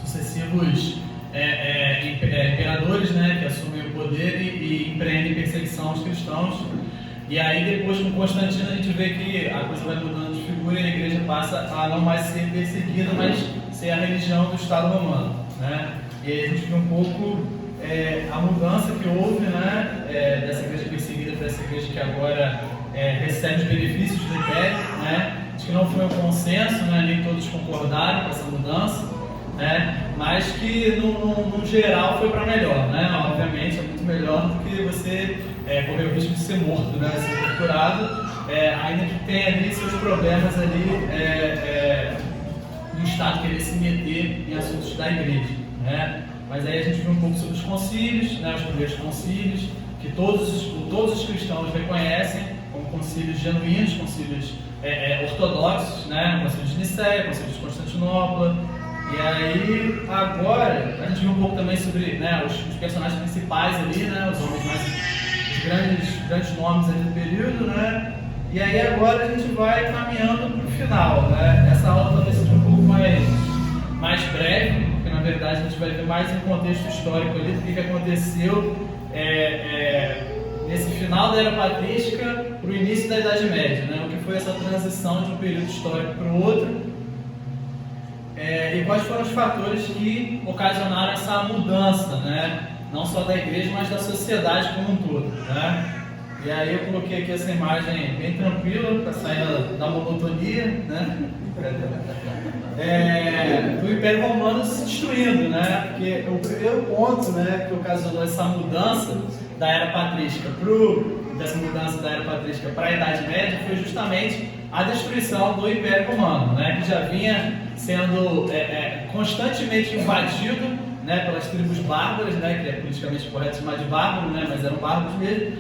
sucessivos imperadores, né, que assumem o poder e empreendem perseguição aos cristãos. E aí depois com Constantino a gente vê que a coisa vai mudando de figura e a igreja passa a não mais ser perseguida, mas ser a religião do Estado romano, né? E aí a gente vê um pouco a mudança que houve, né, dessa igreja perseguida para essa igreja que agora recebe os benefícios do Império, né? Acho que não foi um consenso, né? Nem todos concordaram com essa mudança, né? Mas que no geral foi para melhor, né? Obviamente é muito melhor do que você correr o risco de ser morto, né? Ser torturado, ainda que tenha ali seus problemas ali no Estado querer se meter em assuntos da igreja, né? Mas aí a gente viu um pouco sobre os concílios, né? Os primeiros concílios, que todos os cristãos reconhecem como concílios genuínos, concílios ortodoxos, né? O concílio de Nicéia, o concílio de Constantinopla. E aí, agora, a gente viu um pouco também sobre, né, os personagens principais ali, né? Os homens os grandes nomes ali do período, né? E aí agora a gente vai caminhando para o final, né? Essa aula talvez seja um pouco mais breve, porque na verdade a gente vai ver mais um contexto histórico ali do que aconteceu nesse final da Era Patrística para o início da Idade Média, né? O que foi essa transição de um período histórico para o outro, e quais foram os fatores que ocasionaram essa mudança, né? Não só da igreja, mas da sociedade como um todo, né? E aí eu coloquei aqui essa imagem bem tranquila para sair da monotonia, né? Do Império Romano se destruindo, né? Porque o primeiro ponto, né, que ocasionou essa mudança da Era Patrística para a Idade Média foi justamente a destruição do Império Romano, né? Que já vinha sendo constantemente invadido, né, pelas tribos bárbaras, né, que é politicamente correto chamar de bárbaro, né, mas eram bárbaros mesmo,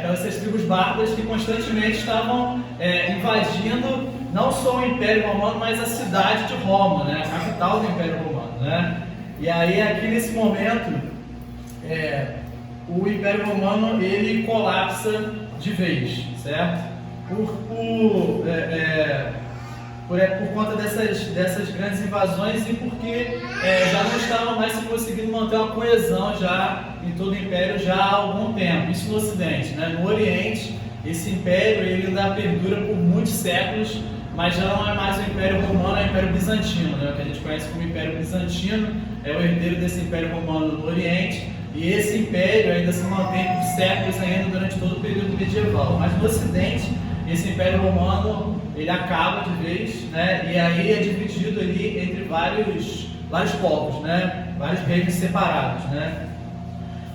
pelas essas tribos bárbaras que constantemente estavam invadindo não só o Império Romano, mas a cidade de Roma, né, a capital do Império Romano, né. E aí aqui nesse momento o Império Romano ele colapsa de vez, certo? Por conta dessas grandes invasões e porque já não estava mais se conseguindo manter uma coesão já em todo o Império já há algum tempo. Isso no Ocidente, né? No Oriente, esse Império ele ainda perdura por muitos séculos, mas já não é mais o Império Romano, é o Império Bizantino, né? O que a gente conhece como Império Bizantino é o herdeiro desse Império Romano no Oriente, e esse Império ainda se mantém por séculos ainda durante todo o período medieval. Mas no Ocidente, esse Império Romano ele acaba de vez, né? E aí é dividido ali entre vários povos, né? Vários reinos separados, né?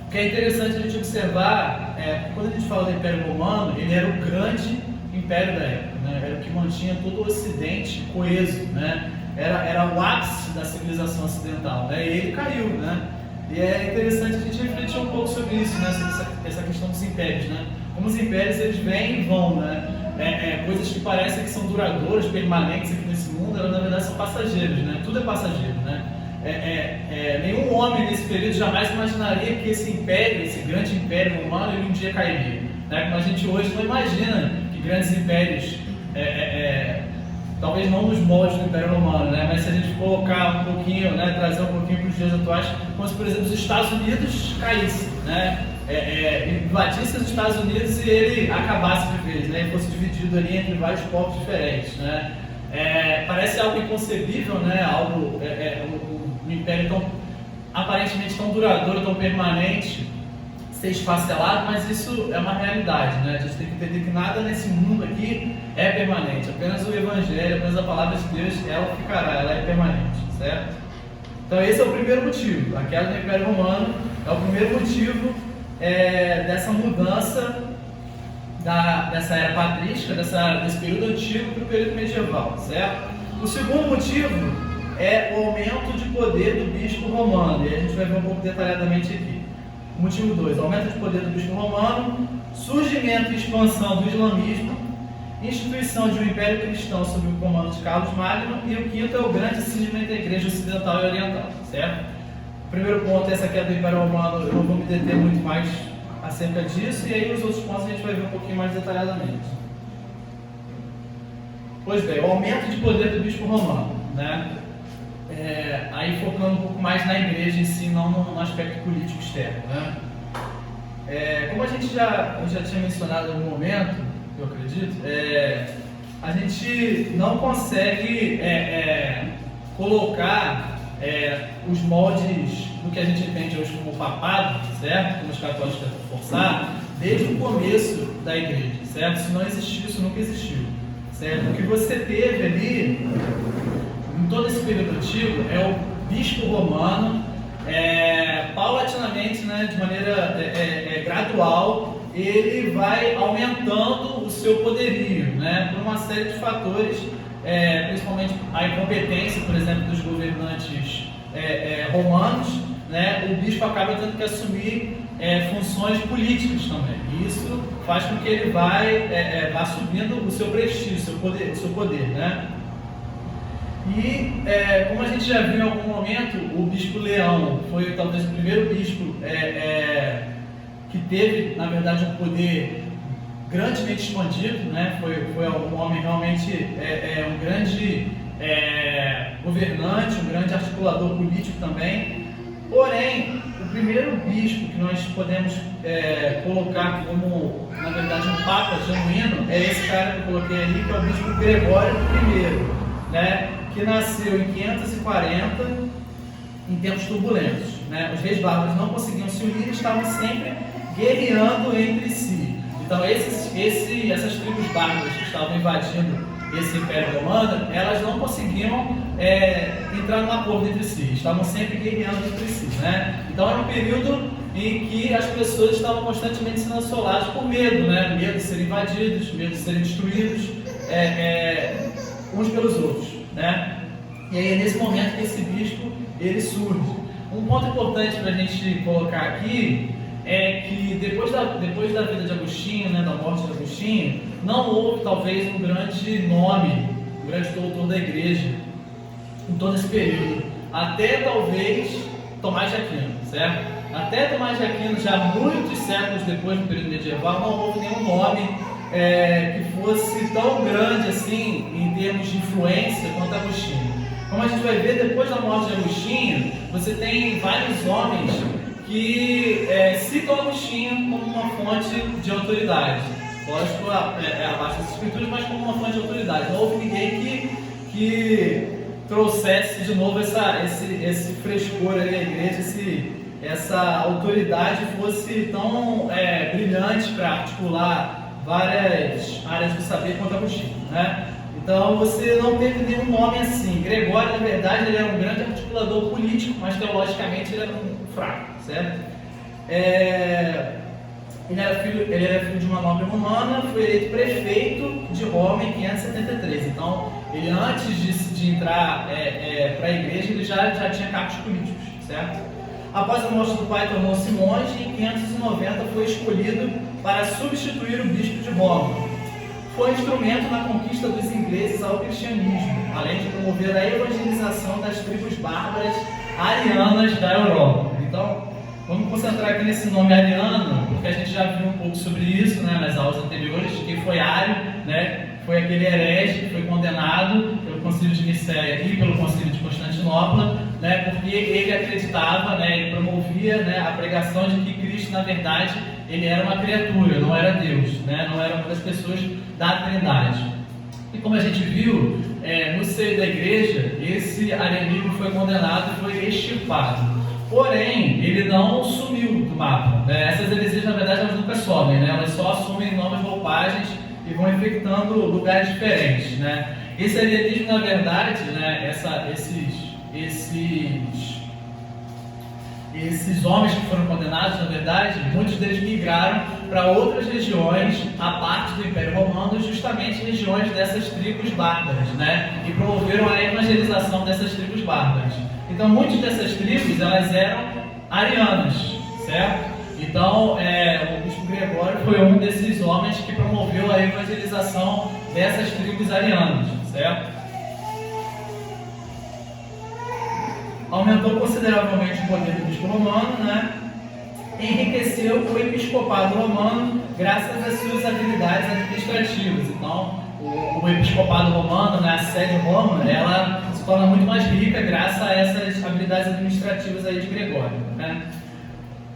O que é interessante a gente observar quando a gente fala do Império Romano, ele era o grande império da época, né? Era o que mantinha todo o Ocidente coeso, né? Era o ápice da civilização ocidental, né? E ele caiu, né? E é interessante a gente refletir um pouco sobre isso, né? Sobre essa questão dos impérios, né? Como os impérios eles vêm e vão, né? Coisas que parecem que são duradouras, permanentes aqui nesse mundo, elas na verdade são passageiras, né? Tudo é passageiro, né? Nenhum homem nesse período jamais imaginaria que esse império, esse grande império romano, ele um dia cairia, né? Como a gente hoje não imagina que grandes impérios, talvez não nos moldes do Império Romano, né? Mas se a gente colocar um pouquinho, né, trazer um pouquinho para os dias atuais, como se, por exemplo, os Estados Unidos caíssem, né? Invadisse os Estados Unidos e ele acabasse de vez, né? E fosse dividido ali entre vários povos diferentes, né? Parece algo inconcebível, né? Um império tão aparentemente tão duradouro, tão permanente, ser esfacelado, mas isso é uma realidade, né? A gente tem que entender que nada nesse mundo aqui é permanente, apenas o Evangelho, apenas a Palavra de Deus, ela ficará, ela é permanente, certo? Então esse é o primeiro motivo, a queda do Império Romano é o primeiro motivo dessa mudança dessa era patrística, desse período antigo para o período medieval, certo? O segundo motivo é o aumento de poder do bispo romano, e a gente vai ver um pouco detalhadamente aqui. Motivo 2, aumento de poder do bispo romano, surgimento e expansão do islamismo, instituição de um império cristão sob o comando de Carlos Magno, e o quinto é o grande cisma entre a igreja ocidental e oriental, certo? O primeiro ponto é essa queda do Império Romano, eu não vou me deter muito mais acerca disso, e aí os outros pontos a gente vai ver um pouquinho mais detalhadamente. Pois bem, o aumento de poder do bispo romano, né? A aí focando um pouco mais na igreja em si, não no aspecto político externo, né? Como eu já tinha mencionado em algum momento, eu acredito, a gente não consegue colocar os moldes do que a gente entende hoje como papado, certo? Como os católicos tentam forçar, desde o começo da igreja, certo? Se não existiu, isso nunca existiu, certo? O que você teve ali, em todo esse período antigo, é o bispo romano, paulatinamente, né, de maneira gradual, ele vai aumentando o seu poderio, né, por uma série de fatores, principalmente a incompetência, por exemplo, dos governantes romanos, né, o bispo acaba tendo que assumir funções políticas também. E isso faz com que ele vá subindo o seu prestígio, o seu poder, né? E, como a gente já viu em algum momento, o bispo Leão foi talvez o primeiro bispo que teve, na verdade, um poder grandemente expandido, né? Foi um homem realmente um grande governante, um grande articulador político também. Porém, o primeiro bispo que nós podemos colocar como, na verdade, um papa genuíno é esse cara que eu coloquei ali, que é o bispo Gregório I, né? Que nasceu em 540, em tempos turbulentos, né? Os reis bárbaros não conseguiam se unir e estavam sempre guerreando entre si. Então essas tribos bárbaras que estavam invadindo esse Império Romano, elas não conseguiam entrar num acordo entre si, estavam sempre guerreando entre si, né? Então era um período em que as pessoas estavam constantemente sendo assoladas por medo, né? Medo de serem invadidos, medo de serem destruídos uns pelos outros, né? E aí é nesse momento que esse bispo ele surge. Um ponto importante para a gente colocar aqui é que depois da vida de Agostinho, né, da morte de Agostinho, não houve talvez um grande nome, um grande doutor da igreja em todo esse período, até talvez Tomás de Aquino, certo? Até Tomás de Aquino, já muitos séculos depois do período medieval, não houve nenhum nome que fosse tão grande assim em termos de influência quanto Agostinho. Como a gente vai ver, depois da morte de Agostinho, você tem vários homens que citam Agostinho como uma fonte de autoridade. Lógico, abaixo das escrituras, mas como uma fonte de autoridade. Não houve ninguém que trouxesse de novo esse frescor ali à igreja, essa autoridade fosse tão brilhante para articular várias áreas do saber quanto Agostinho, né? Então você não teve nenhum nome assim. Gregório, na verdade, ele era um grande articulador político, mas teologicamente ele era um fraco, certo? Ele era filho de uma nobre romana, foi eleito prefeito de Roma em 573. Então, ele antes de entrar para a igreja, ele já tinha cargos políticos, certo? Após a morte do pai, tornou-se monge e em 590 foi escolhido para substituir o bispo de Roma. Foi instrumento na conquista dos ingleses ao cristianismo, além de promover a evangelização das tribos bárbaras arianas da Europa. Então, vamos concentrar aqui nesse nome ariano, porque a gente já viu um pouco sobre isso, né, nas aulas anteriores, que foi Ário, né, foi aquele herege que foi condenado pelo Concílio de Nicéia e pelo Concílio de Constantinopla, né, porque ele acreditava, né, ele promovia, né, a pregação de que Cristo, na verdade, ele era uma criatura, não era Deus, né, não era uma das pessoas da Trindade. E como a gente viu, no seio da igreja, esse arianismo foi condenado e foi extirpado. Porém, ele não sumiu do mapa. Essas heresias, na verdade, elas nunca somem, né? Elas só assumem novas roupagens e vão infectando lugares diferentes, né? Esse arianismo, na verdade, né, esses homens que foram condenados, na verdade, muitos deles migraram para outras regiões, a parte do Império Romano, justamente regiões dessas tribos bárbaras, né? E promoveram a evangelização dessas tribos bárbaras. Então, muitas dessas tribos, elas eram arianas, certo? Então, o bispo Gregório foi um desses homens que promoveu a evangelização dessas tribos arianas, certo? Aumentou consideravelmente o poder do bispo romano, né? Enriqueceu o episcopado romano graças às suas habilidades administrativas. Então, o episcopado romano, né, a sede de Roma, ela se torna muito mais rica graças a essas habilidades atividades administrativas aí de Gregório, né?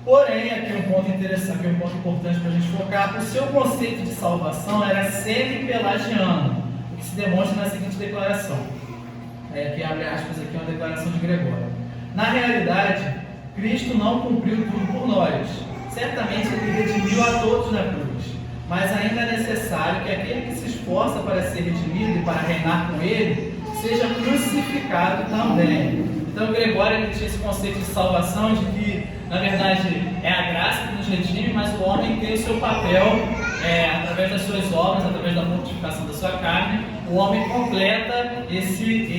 Porém, aqui um ponto interessante, aqui um ponto importante para a gente focar: o seu conceito de salvação era semi-pelagiano, o que se demonstra na seguinte declaração, que abre aspas aqui, uma declaração de Gregório. Na realidade, Cristo não cumpriu tudo por nós. Certamente ele redimiu a todos na cruz, mas ainda é necessário que aquele que se esforça para ser redimido e para reinar com ele seja crucificado também. Então Gregório ele tinha esse conceito de salvação, de que na verdade é a graça que nos redime, mas o homem tem o seu papel, através das suas obras, através da mortificação da sua carne, o homem completa esse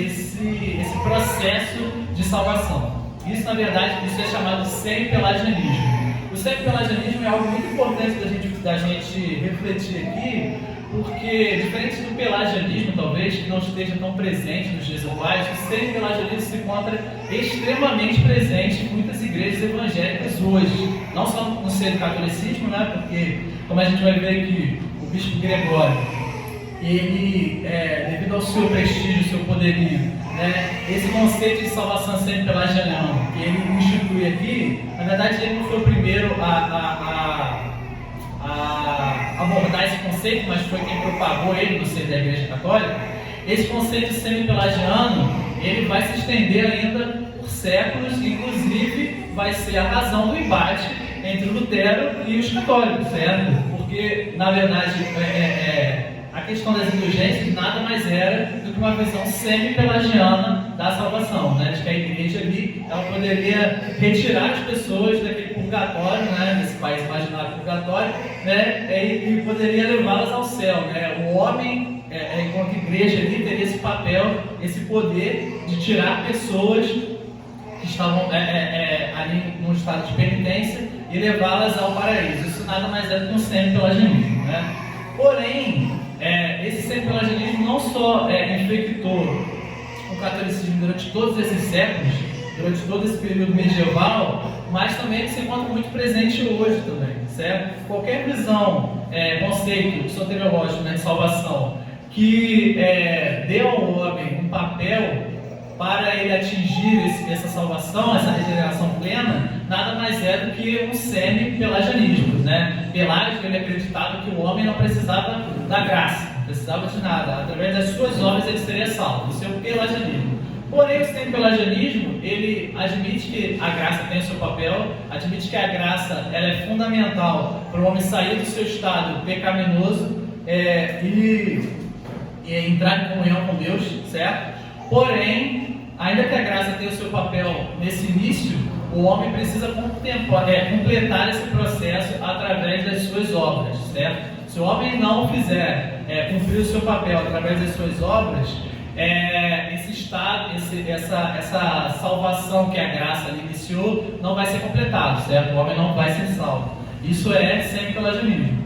processo de salvação. Isso na verdade isso é chamado de semi-pelagianismo. O semi-pelagianismo é algo muito importante da gente refletir aqui, porque, diferente do pelagianismo, talvez, que não esteja tão presente nos dias atuais, o semi-pelagianismo se encontra extremamente presente em muitas igrejas evangélicas hoje. Não só no seio do catolicismo, né? Porque, como a gente vai ver aqui, o bispo Gregório, ele, devido ao seu prestígio, ao seu poderio, né, esse conceito de salvação semi-pelagiano que ele institui aqui, na verdade ele não foi o primeiro a abordar esse conceito, mas foi quem propagou ele no seio da Igreja Católica. Esse conceito semi-pelagiano, ele vai se estender ainda por séculos, inclusive vai ser a razão do embate entre Lutero e os católicos, certo? Porque, na verdade, a questão das indulgências nada mais era do que uma visão semi-pelagiana da salvação, né? De que a igreja ali, ela poderia retirar as pessoas daquele purgatório, né? Desse país imaginário purgatório, né? E poderia levá-las ao céu, né? O homem, enquanto igreja ali, teria esse papel, esse poder de tirar pessoas que estavam ali num estado de penitência e levá-las ao paraíso. Isso nada mais é do que um semi-pelagianismo, né? Porém, esse semi-pelagianismo não só infectou o catolicismo durante todos esses séculos, durante todo esse período medieval, mas também ele se encontra muito presente hoje também, certo? Qualquer visão, conceito soteriológico, né, de salvação, que dê ao homem um papel para ele atingir essa salvação, essa regeneração plena, nada mais é do que um semi-pelagianismo, né? Pelágio, ele acreditava que o homem não precisava da graça, não precisava de nada, através das suas obras ele seria salvo. Isso é o pelagianismo. Porém, o semi-pelagianismo, ele admite que a graça tem o seu papel, admite que a graça ela é fundamental para o homem sair do seu estado pecaminoso e entrar em comunhão com Deus, certo? Porém, ainda que a graça tenha o seu papel nesse início, o homem precisa completar esse processo através das suas obras, certo? Se o homem não fizer cumprir o seu papel através das suas obras, esse estado, essa salvação que a graça ali iniciou não vai ser completado, certo? O homem não vai ser salvo. Isso é semi-pelagianismo.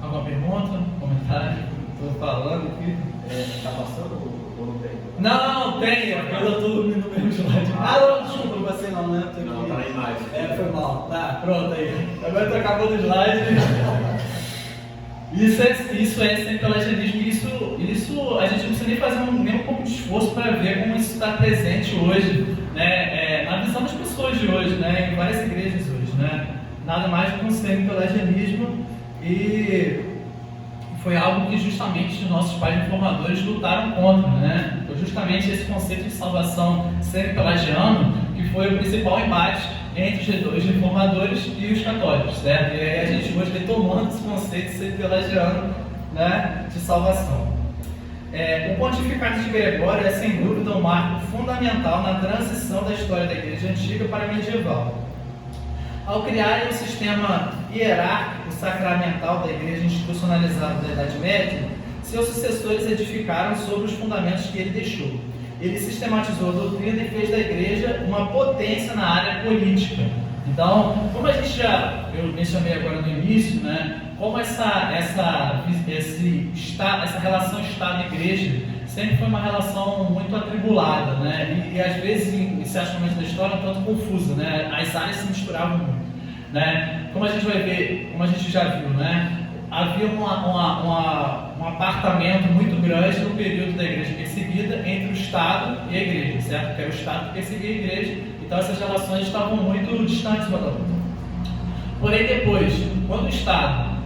Alguma pergunta? Comentário? Estou falando aqui. Está passando ou não tem? Não, tem. Eu estou no mesmo slide. Não, desculpa, você não, né? Não, tá na imagem. Foi mal. Tá, pronto aí. Agora estou acabando o slide. Isso é semi-pelagianismo. Isso a gente não precisa nem fazer nem um pouco de esforço para ver como isso está presente hoje, né? Na visão das pessoas de hoje, né? Em várias igrejas hoje, né? Nada mais do que um semi-pelagianismo, e foi algo que justamente os nossos pais reformadores lutaram contra, né? Foi justamente esse conceito de salvação semi-pelagiano que foi o principal embate entre os reformadores e os católicos, certo? E aí a gente hoje retomando esse conceito semi-pelagiano, né, de salvação. O pontificado de Gregório é sem dúvida um marco fundamental na transição da história da Igreja Antiga para a medieval. Ao criar um sistema hierárquico sacramental da Igreja institucionalizada da Idade Média, seus sucessores edificaram sobre os fundamentos que ele deixou. Ele sistematizou a doutrina e fez da Igreja uma potência na área política. Então, como eu mencionei agora no início, né, como essa relação Estado-Igreja sempre foi uma relação muito atribulada, né, e às vezes, em certos momentos da história, um tanto confusa, né, as áreas se misturavam muito, né, como a gente vai ver, como a gente já viu, né, havia uma um apartamento muito grande no período da igreja perseguida entre o Estado e a igreja, certo? Que era o Estado que perseguia a igreja, então essas relações estavam muito distantes uma da outra. Porém, depois, quando o Estado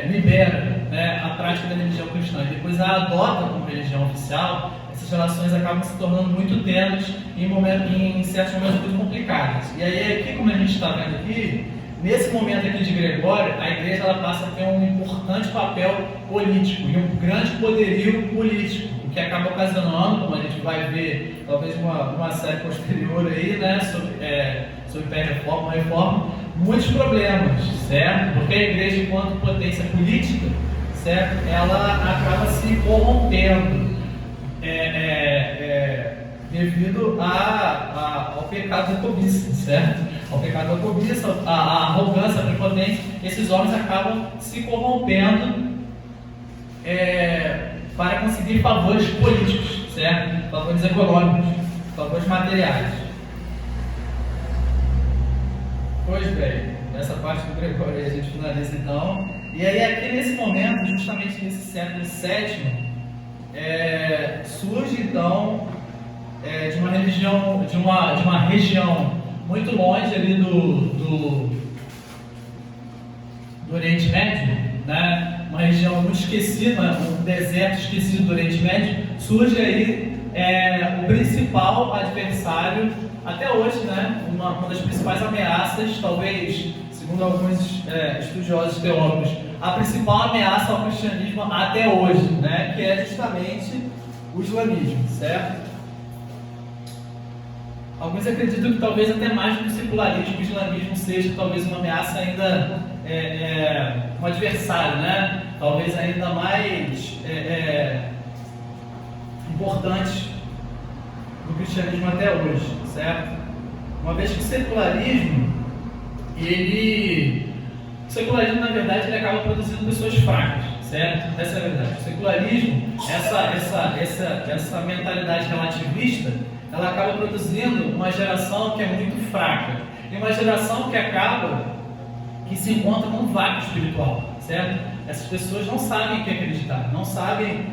libera, né, a prática da religião cristã e depois a adota como religião oficial, essas relações acabam se tornando muito tênues em certos momentos muito complicados. E aí, aqui, como a gente está vendo aqui, nesse momento aqui de Gregório, a igreja ela passa a ter um importante papel político e um grande poderio político, o que acaba ocasionando, como a gente vai ver, talvez uma série posterior aí, né, sobre pré-reforma, reforma, muitos problemas, certo? Porque a igreja, enquanto potência política, certo, ela acaba se corrompendo devido ao pecado da cobiça, certo? Ao pecado da cobiça, a arrogância, a prepotência, esses homens acabam se corrompendo para conseguir favores políticos, certo? Favores econômicos, favores materiais. Pois bem, nessa parte do Gregório a gente finaliza então. E aí aqui nesse momento, justamente nesse século VII, surge então de uma religião, de uma região muito longe ali do Oriente Médio, né? Uma região muito esquecida, um deserto esquecido do Oriente Médio, surge aí o principal adversário, até hoje, né? Uma das principais ameaças, talvez, segundo alguns estudiosos teólogos, a principal ameaça ao cristianismo até hoje, né? Que é justamente o islamismo, certo? Alguns acreditam que talvez até mais do que o secularismo, o islamismo seja talvez uma ameaça ainda, um adversário, né? Talvez ainda mais importante do cristianismo até hoje, certo? Uma vez que o secularismo, na verdade, ele acaba produzindo pessoas fracas, certo? Essa é a verdade. O secularismo, essa mentalidade relativista, ela acaba produzindo uma geração que é muito fraca e uma geração que se encontra num vácuo espiritual, certo? Essas pessoas não sabem o que acreditar, não sabem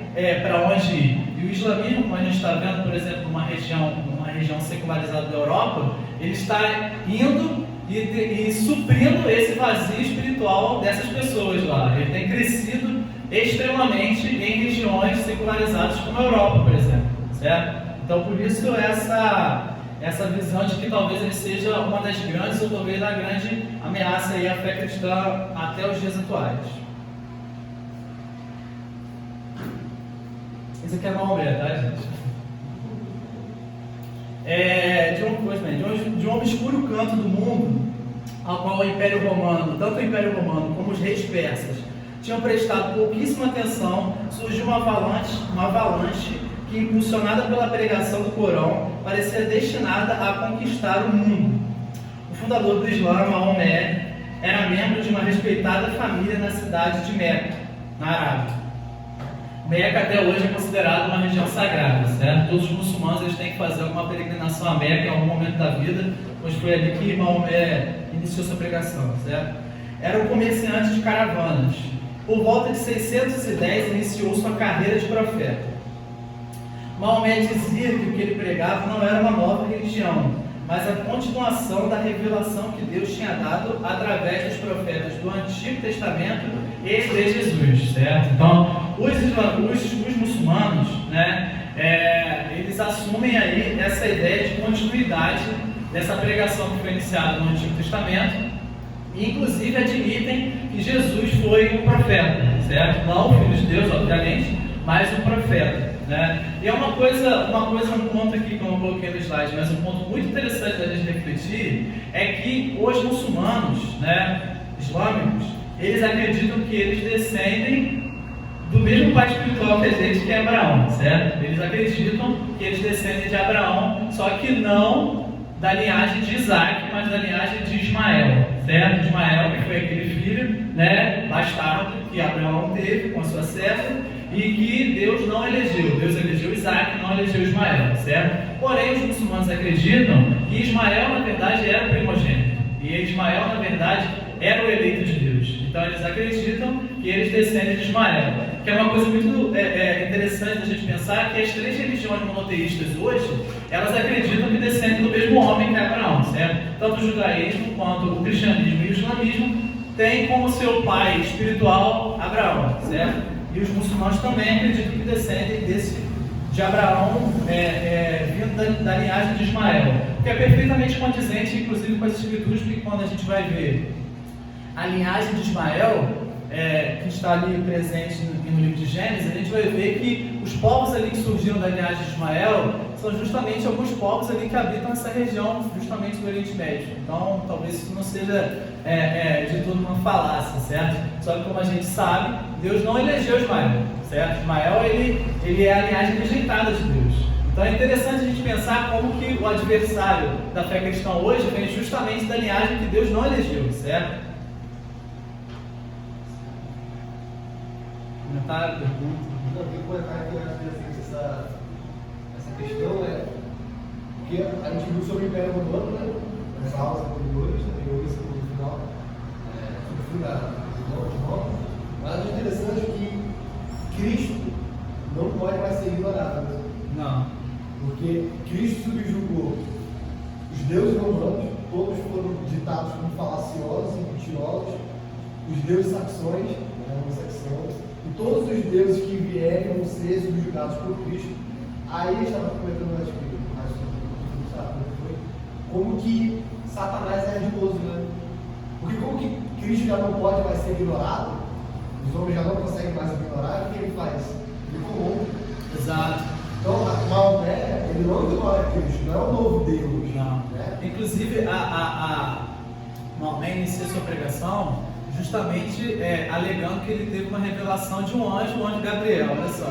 para onde ir. E o islamismo, como a gente está vendo, por exemplo, numa região secularizada da Europa, ele está indo e suprindo esse vazio espiritual dessas pessoas lá. Ele tem crescido extremamente em regiões secularizadas como a Europa, por exemplo, certo? Então, por isso, essa visão de que talvez ele seja uma das grandes, ou talvez a grande ameaça aí à fé cristã até os dias atuais. Isso aqui é Maomé, tá, gente? De um obscuro canto do mundo, ao qual o Império Romano, tanto o Império Romano como os reis persas, tinham prestado pouquíssima atenção, surgiu uma avalanche que, impulsionada pela pregação do Corão, parecia destinada a conquistar o mundo. O fundador do Islã, Maomé, era membro de uma respeitada família na cidade de Meca, na Arábia. Meca até hoje é considerada uma região sagrada, certo? Todos os muçulmanos eles têm que fazer alguma peregrinação a Meca em algum momento da vida, pois foi ali que Maomé iniciou sua pregação, certo? Era um comerciante de caravanas. Por volta de 610 iniciou sua carreira de profeta. Maomé dizia que o que ele pregava não era uma nova religião, mas a continuação da revelação que Deus tinha dado através dos profetas do Antigo Testamento e de Jesus, certo? Então, os muçulmanos, né, eles assumem aí essa ideia de continuidade dessa pregação que foi iniciada no Antigo Testamento e, inclusive, admitem que Jesus foi um profeta, certo? Não o Filho de Deus, obviamente, mas um profeta. Né? E é um ponto aqui que eu não coloquei no slide, mas um ponto muito interessante da gente refletir é que os muçulmanos, né, islâmicos, eles acreditam que eles descendem do mesmo pai espiritual que a gente, que é Abraão, certo? Eles acreditam que eles descendem de Abraão, só que não da linhagem de Isaac, mas da linhagem de Ismael, certo? Ismael, que foi aquele filho, né, bastardo que Abraão teve com a sua serva, e que Deus não elegeu. Deus elegeu Isaac, não elegeu Ismael, certo? Porém, os muçulmanos acreditam que Ismael, na verdade, era o primogênito. E Ismael, na verdade, era o eleito de Deus. Então, eles acreditam que eles descendem de Ismael. Que é uma coisa muito interessante a gente pensar que as três religiões monoteístas hoje, elas acreditam que descendem do mesmo homem que é Abraão, certo? Tanto o judaísmo quanto o cristianismo e o islamismo têm como seu pai espiritual Abraão, certo? E os muçulmanos também acreditam que descendem de Abraão, vindo da linhagem de Ismael, que é perfeitamente condizente, inclusive, com as escrituras, porque quando a gente vai ver a linhagem de Ismael, que está ali presente no livro de Gênesis, a gente vai ver que os povos ali que surgiram da linhagem de Ismael são justamente alguns povos ali que habitam essa região, justamente do Oriente Médio. Então, talvez isso não seja de tudo uma falácia, certo? Só que como a gente sabe, Deus não elegeu Ismael, certo? Ismael, ele é a linhagem rejeitada de Deus. Então é interessante a gente pensar como que o adversário da fé cristã hoje vem justamente da linhagem que Deus não elegeu, certo? Comentário, pergunta? Não, tem que colocar aqui essa questão, porque a gente viu sobre o Império Romano, né? Nas aulas anteriores, também isso no final, sobre o fim de Roma. Mas o interessante é que Cristo não pode mais ser ignorado, né? Não. Porque Cristo subjugou os deuses romanos, todos foram ditados como falaciosos e mentirosos, os deuses saxões, anglo-saxões, e todos os deuses que vierem vão ser subjugados por Cristo. Aí a gente estava comentando mais como que Satanás é ardiloso, né? Porque como que Cristo já não pode mais ser ignorado, os homens já não conseguem mais ignorar, o que ele faz? Ele corrompe. Exato. Então, Maomé, ele não ignora Cristo, não é o novo Deus. Não. Né? Inclusive, Maomé inicia sua pregação justamente alegando que ele teve uma revelação de um anjo, o anjo Gabriel, olha só,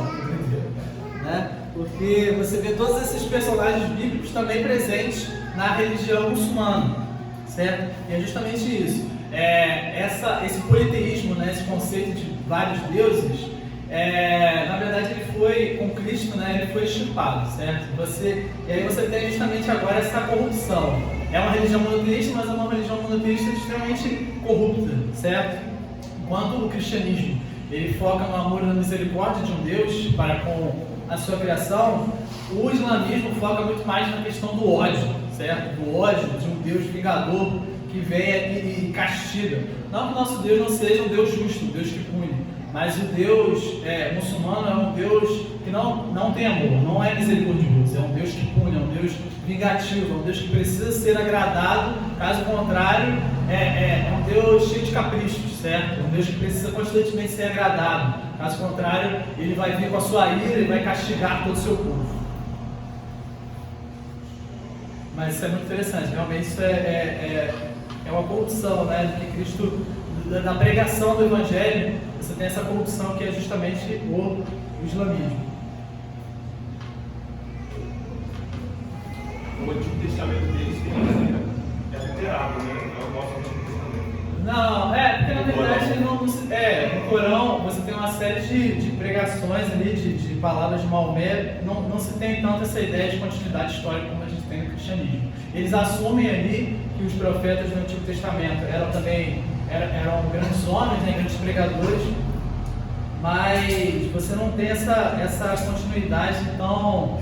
né? Porque você vê todos esses personagens bíblicos também presentes na religião muçulmana, certo? E é justamente isso. Esse politeísmo, né, esse conceito de vários deuses, na verdade ele foi, com Cristo, né, ele foi extirpado, certo? E aí você tem justamente agora essa corrupção. É uma religião monoteísta, mas é uma religião monoteísta extremamente corrupta, certo? Enquanto o cristianismo, ele foca no amor e na misericórdia de um Deus para com a sua criação, o islamismo foca muito mais na questão do ódio, certo? Do ódio de um Deus vingador que vem e castiga. Não que o nosso Deus não seja um Deus justo, um Deus que pune, mas o Deus muçulmano é um Deus que não tem amor, não é misericordioso, é um Deus que pune, é um Deus vingativo, é um Deus que precisa ser agradado, caso contrário, é um Deus cheio de caprichos, certo? É um Deus que precisa constantemente ser agradado, caso contrário, ele vai vir com a sua ira e vai castigar todo o seu povo. Mas isso é muito interessante, realmente isso é uma corrupção, né? Do que Cristo, da pregação do Evangelho, você tem essa corrupção que é justamente o islamismo. O Antigo Testamento deles é alterado, né? É o nosso Antigo Testamento. Não, porque na verdade no Corão você tem uma série de pregações ali, de palavras de Maomé, não se tem tanto essa ideia de continuidade histórica como a gente tem no cristianismo. Eles assumem ali que os profetas do Antigo Testamento eram grandes homens, né, grandes pregadores, mas você não tem essa continuidade tão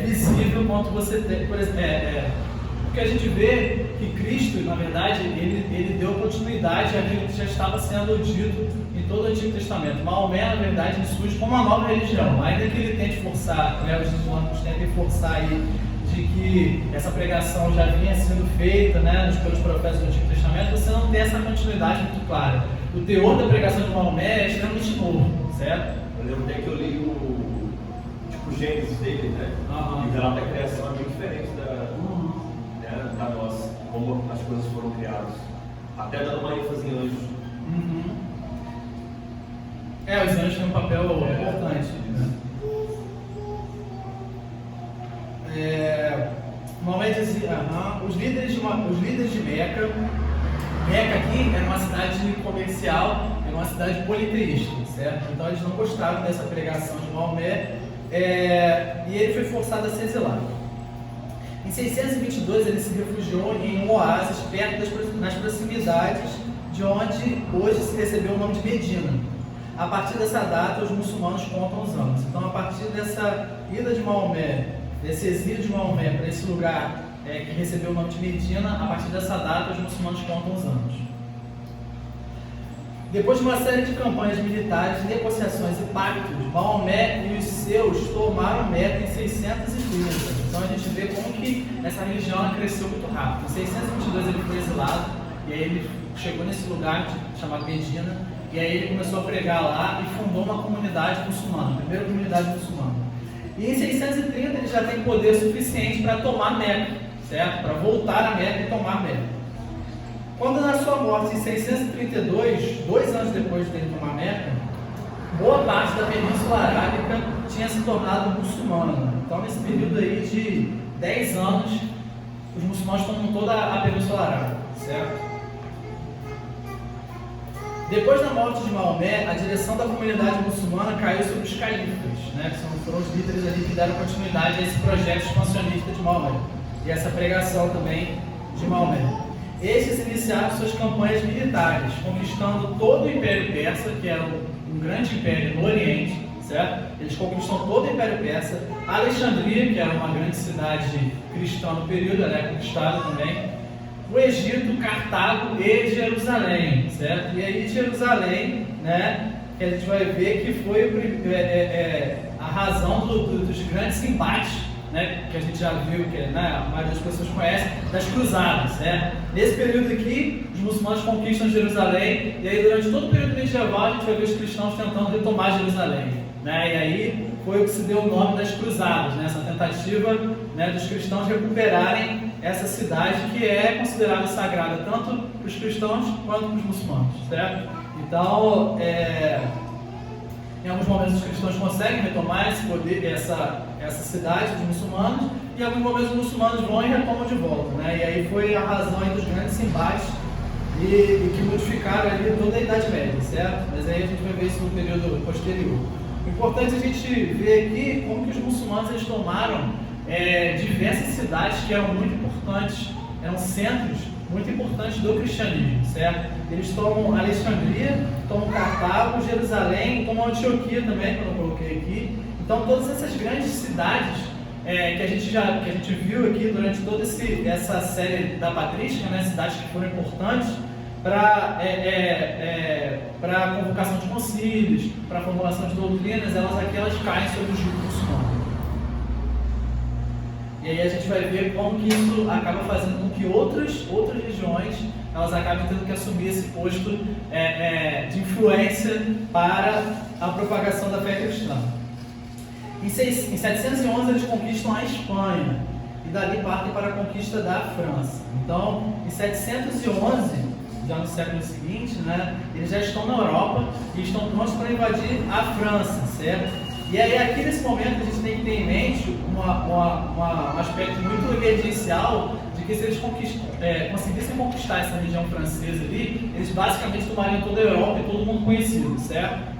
visível quanto você tem, por exemplo, porque a gente vê que Cristo, na verdade, ele deu continuidade àquilo que já estava sendo dito em todo o Antigo Testamento. Maomé, na verdade, ele surge como uma nova religião, ainda que ele tente forçar, os islâmicos tentem forçar aí de que essa pregação já vinha sendo feita, né, pelos profetas do Antigo Testamento, você não tem essa continuidade muito clara. O teor da pregação de Maomé é extremamente novo, certo? Eu lembro até que eu li o Gênesis dele, né? E relata a criação é bem diferente da nossa, como as coisas foram criadas. Até dando uma ênfase em anjos. Os anjos têm um papel importante. Maomé dizia, os líderes de Meca aqui era uma cidade comercial, era uma cidade politeísta, certo? Então eles não gostavam dessa pregação de Maomé, e ele foi forçado a se exilar. Em 622 ele se refugiou em um oásis nas proximidades de onde hoje se recebeu o nome de Medina. A partir dessa data, os muçulmanos contam os anos. Então, a partir dessa ida de Maomé, desse exílio de Maomé para esse lugar que recebeu o nome de Medina, a partir dessa data, os muçulmanos contam os anos. Depois de uma série de campanhas militares, negociações e pactos, Maomé e os seus tomaram Meca em 630. Então a gente vê como que essa religião cresceu muito rápido. Em 622 ele foi exilado, e aí ele chegou nesse lugar chamado Medina, e aí ele começou a pregar lá e fundou uma comunidade muçulmana, a primeira comunidade muçulmana. E em 630 ele já tem poder suficiente para tomar Meca, certo? Para voltar a Meca e tomar Meca. Quando na sua morte em 632, 2 anos depois dele tomar Meca, boa parte da Península Arábica tinha se tornado muçulmana. Então nesse período aí de 10 anos, os muçulmanos tomam toda a Península Arábica, certo? Depois da morte de Maomé, a direção da comunidade muçulmana caiu sobre os califas, né, que foram os líderes ali que deram continuidade a esse projeto expansionista de Maomé e essa pregação também de Maomé. Estes iniciaram suas campanhas militares, conquistando todo o Império Persa, que era um grande império no Oriente, certo? Eles conquistam todo o Império Persa, Alexandria, que era uma grande cidade cristã no período, ela é conquistada também, o Egito, Cartago e Jerusalém, certo? E aí Jerusalém, né, que a gente vai ver que foi a razão dos grandes embates, né, que a gente já viu, que né, a maioria das pessoas conhece, das cruzadas, certo? Nesse período aqui, os muçulmanos conquistam Jerusalém, e aí durante todo o período medieval a gente vai ver os cristãos tentando retomar Jerusalém, né? E aí foi o que se deu o nome das cruzadas, né? Essa tentativa, né, dos cristãos recuperarem essa cidade que é considerada sagrada tanto para os cristãos quanto para os muçulmanos, certo? Então, em alguns momentos os cristãos conseguem retomar esse poder, essa cidade dos muçulmanos, e em alguns momentos os muçulmanos vão e retomam de volta, né? E aí foi a razão aí dos grandes embates e que modificaram ali toda a Idade Média, certo? Mas aí a gente vai ver isso no período posterior. O importante é a gente ver aqui como que os muçulmanos eles tomaram diversas cidades que eram muito importantes, eram centros muito importantes do cristianismo, certo? Eles tomam Alexandria, tomam Cartago, Jerusalém, tomam Antioquia também, que eu não coloquei aqui. Então todas essas grandes cidades que a gente viu aqui durante toda essa série da patrística, né, cidades que foram importantes para a convocação de concílios, para a formulação de doutrinas, elas caem sobre os muçulmanos. E aí a gente vai ver como que isso acaba fazendo com que outras regiões elas acabem tendo que assumir esse posto de influência para a propagação da fé cristã. Em 711 eles conquistam a Espanha e dali partem para a conquista da França. Então, em 711, já no século seguinte, né, eles já estão na Europa e estão prontos para invadir a França, certo? E aí aqui nesse momento a gente tem que ter em mente um aspecto muito emergencial de que se eles conseguissem conquistar essa região francesa ali, eles basicamente tomariam toda a Europa e todo mundo conhecido, certo?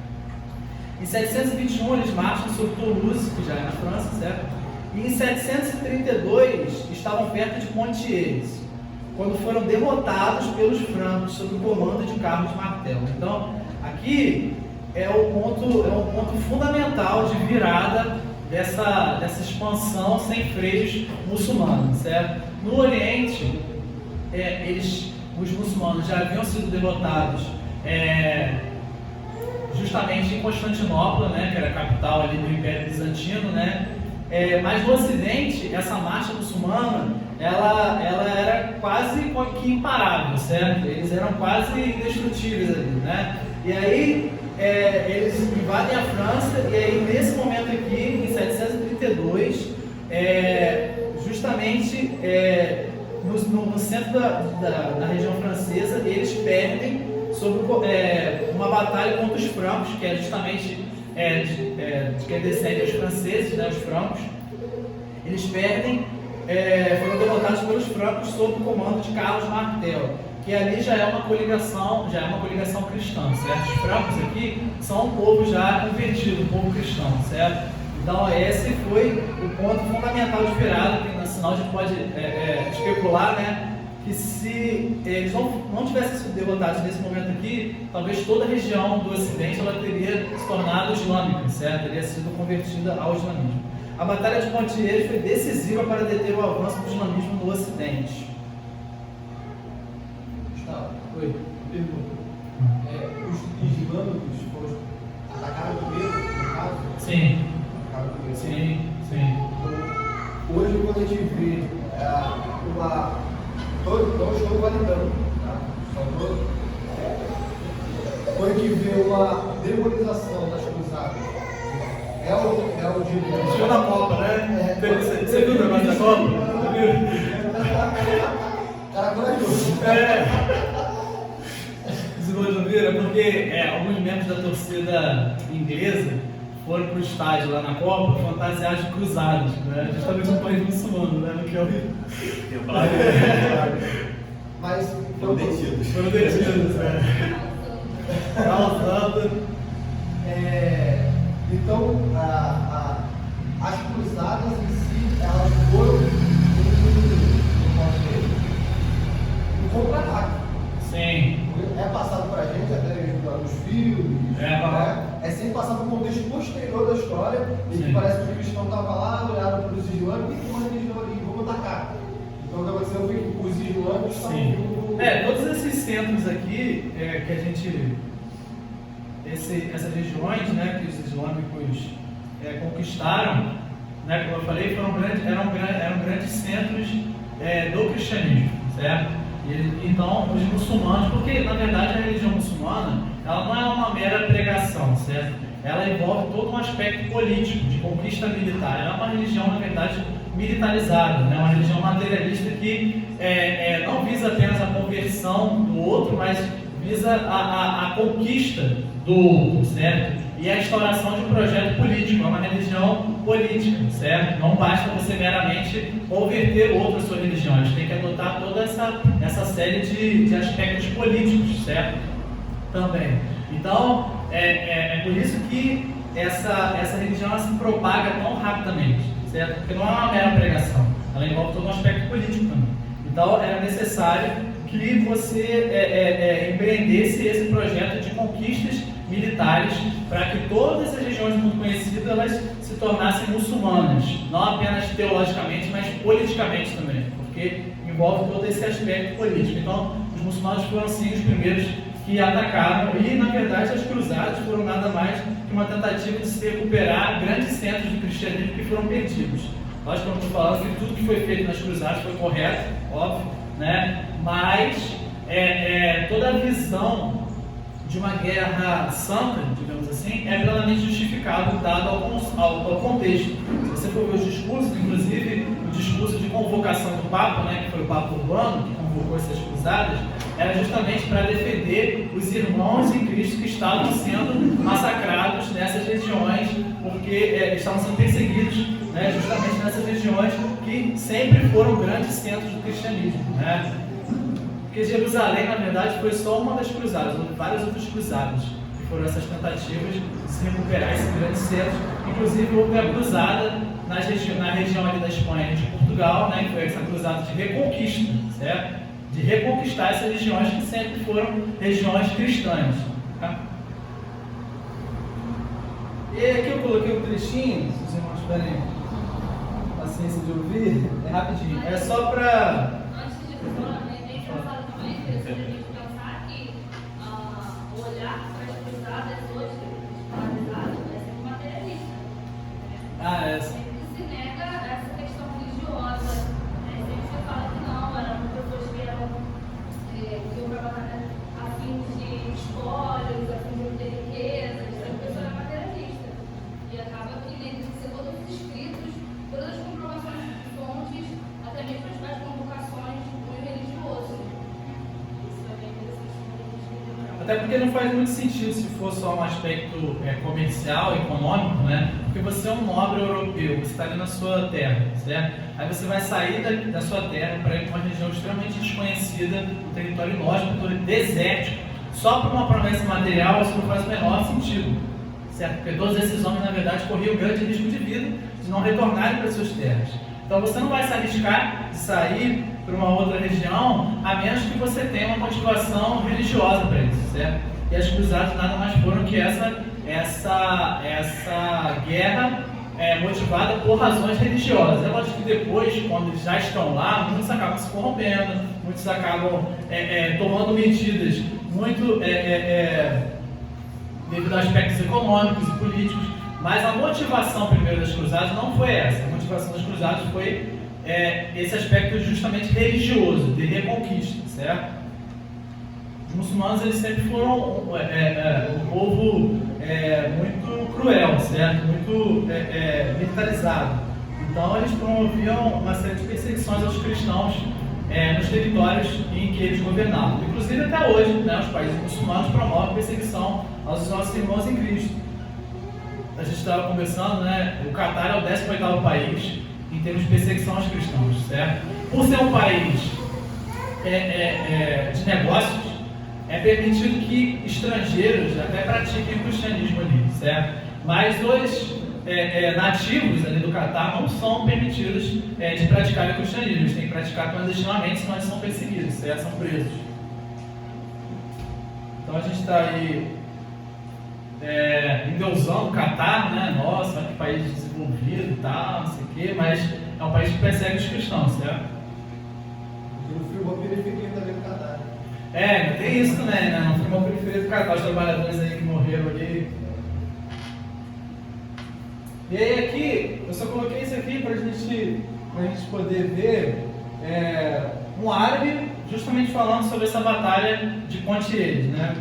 Em 721 eles marcham sobre Toulouse, que já é na França, certo? E em 732 estavam perto de Poitiers, quando foram derrotados pelos francos sob o comando de Carlos Martel. Então aqui é um ponto fundamental de virada dessa expansão sem freios muçulmana, certo? No Oriente, os muçulmanos já haviam sido derrotados justamente em Constantinopla, né, que era a capital ali do Império Bizantino, né? Mas no Ocidente, essa marcha muçulmana, ela era quase que imparável, certo? Eles eram quase indestrutíveis ali, né? E aí eles invadem a França, e aí nesse momento aqui, em 732, justamente no centro da região francesa, eles perdem sobre uma batalha contra os francos, que é justamente de quem descende os franceses, né, os francos. Eles perdem, foram derrotados pelos francos sob o comando de Carlos Martel, que ali já é uma coligação cristã, certo? Os francos aqui são um povo já convertido, um povo cristão, certo? Então esse foi o ponto fundamental de virada, que no sinal a gente pode especular, né? que se eles não tivessem sido derrotados nesse momento aqui, talvez toda a região do Ocidente ela teria se tornado islâmica, certo? Teria sido convertida ao islamismo. A Batalha de Poitiers foi decisiva para deter o avanço do islamismo no Ocidente. Gustavo, Oi. pergunta. Os islâmicos foram atacaram primeiro, no caso? Sim. Atacaram primeiro. Sim, sim. Então, hoje, quando a gente vê não estou validando, tá? Só estou. Quando a gente vê uma demonização das cruzadas, é o de. Chegou na Copa, né? Você viu o negócio da Copa? Cara, corajoso. Vocês não viram? Porque alguns membros da torcida inglesa foram para o estádio lá na Copa fantasiados de cruzados, né? Justamente um país muçulmano, né? Que é horrível. Mas Foram detidos. Foram detidos, né? Causando. Então, as cruzadas em si, elas foram um contra-ataque. Sim. É passado para a gente, até nos filmes, é sempre passado no contexto posterior da história, e que parece que o cristão estava lá, olharam para os islâmicos e uma religião ali, vamos atacar. Então o que aconteceu foi que os islâmicos estavam vindo. Todos esses centros aqui, que a gente. Essas regiões, né, que os islâmicos conquistaram, né, como eu falei, eram grandes centros do cristianismo, certo? Então, os muçulmanos, porque na verdade a religião muçulmana, ela não é uma mera pregação, certo? Ela envolve todo um aspecto político, de conquista militar. Ela é uma religião, na verdade, militarizada, né? Uma religião materialista que não visa apenas a conversão do outro, mas visa a conquista do outro, certo? E a instauração de um projeto político, é uma religião política, certo? Não basta você meramente converter o outro à sua religião, a gente tem que adotar toda essa série de aspectos políticos, certo? Também. Então, é por isso que essa religião ela se propaga tão rapidamente, certo? Porque não é uma mera pregação, ela envolve todo um aspecto político também. Então, era necessário que você empreendesse esse projeto de conquistas militares para que todas as regiões do mundo conhecido elas se tornassem muçulmanas, não apenas teologicamente, mas politicamente também, porque envolve todo esse aspecto político. Então, os muçulmanos foram sim os primeiros que atacaram e, na verdade, as cruzadas foram nada mais que uma tentativa de se recuperar grandes centros do cristianismo que foram perdidos. Nós estamos falando que tudo que foi feito nas cruzadas foi correto, óbvio, né? Mas toda a visão de uma guerra santa, digamos assim, é plenamente justificável dado ao contexto. Se você for ver os discursos, inclusive o discurso de convocação do Papa, né, que foi o Papa Urbano, que convocou essas cruzadas, era justamente para defender os irmãos em Cristo que estavam sendo massacrados nessas regiões, porque estavam sendo perseguidos, né, justamente nessas regiões que sempre foram grandes centros do cristianismo, né? Porque Jerusalém, na verdade, foi só uma das cruzadas, houve várias outras cruzadas, que foram essas tentativas de se recuperar esses grandes centros. Inclusive, houve a cruzada na região ali da Espanha e de Portugal, né, que foi essa cruzada de reconquista, certo? De reconquistar essas regiões que sempre foram regiões cristãs. Tá? E aqui eu coloquei um trechinho, se os irmãos tiverem paciência de ouvir, é rapidinho. É só para... Sempre se nega essa questão religiosa, né? Sempre se fala que não, eram pessoas que iam para batalha a fim de espólios, a fim de obter riquezas, sempre pessoa era materialista. E acaba que dentro de ser todos os escritos, todas as comprovações de fontes, até mesmo as convocações de cunho religioso. Isso é bem interessante quando a gente lembrar. Até porque não faz muito sentido se for só um aspecto comercial, econômico, né? Porque você é um nobre europeu, você está ali na sua terra, certo? Aí você vai sair da sua terra para ir para uma região extremamente desconhecida, um território inóspito, desértico, só por uma promessa material, isso não faz o menor sentido, certo? Porque todos esses homens, na verdade, corriam grande risco de vida de não retornarem para suas terras. Então você não vai se arriscar de sair para uma outra região, a menos que você tenha uma motivação religiosa para isso, certo? E as cruzadas nada mais foram que essa guerra motivada por razões religiosas. É lógico que depois, quando eles já estão lá, muitos acabam se corrompendo, muitos acabam tomando medidas muito devido a aspectos econômicos e políticos, mas a motivação primeiro das cruzadas não foi essa. A motivação das cruzadas foi esse aspecto justamente religioso, de reconquista, certo? Os muçulmanos eles sempre foram um povo muito cruel, certo? Muito militarizado. Então eles promoviam uma série de perseguições aos cristãos nos territórios em que eles governavam. Inclusive até hoje, né, os países muçulmanos promovem perseguição aos nossos irmãos em Cristo. A gente estava conversando, né? O Catar é o 18º país em termos de perseguição aos cristãos, certo? Por ser um país de negócios, é permitido que estrangeiros até pratiquem o cristianismo ali, certo? Mas os nativos ali do Catar não são permitidos de praticar o cristianismo. Eles têm que praticar clandestinamente, senão eles são perseguidos, certo? São presos. Então a gente está aí endeusando o Catar, né? Nossa, que país desenvolvido e tal, não sei o quê, mas é um país que persegue os cristãos, certo? E no filme a periferia também do Catar. Tem isso também, né? Não foi uma periferia do Catar, os trabalhadores aí que morreram ali. E aí aqui, eu só coloquei isso aqui pra gente poder ver um árabe justamente falando sobre essa batalha de Pontieres, né?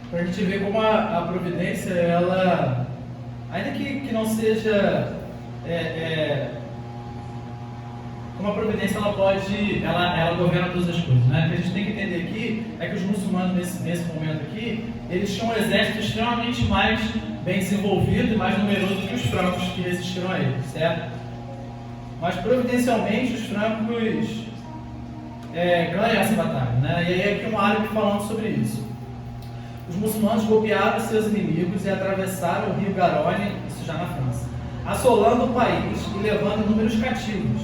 Pra gente ver como a providência, ela, ainda que não seja, como a providência ela pode, ela governa todas as coisas, né? O que a gente tem que entender aqui é que os muçulmanos nesse momento aqui, eles tinham um exército extremamente mais bem desenvolvido e mais numeroso que os francos que resistiram a eles, certo? Mas providencialmente os francos ganham essa batalha, né? E aí aqui um árabe falando sobre isso. Os muçulmanos golpearam seus inimigos e atravessaram o rio Garonne, isso já na França, assolando o país e levando inúmeros cativos.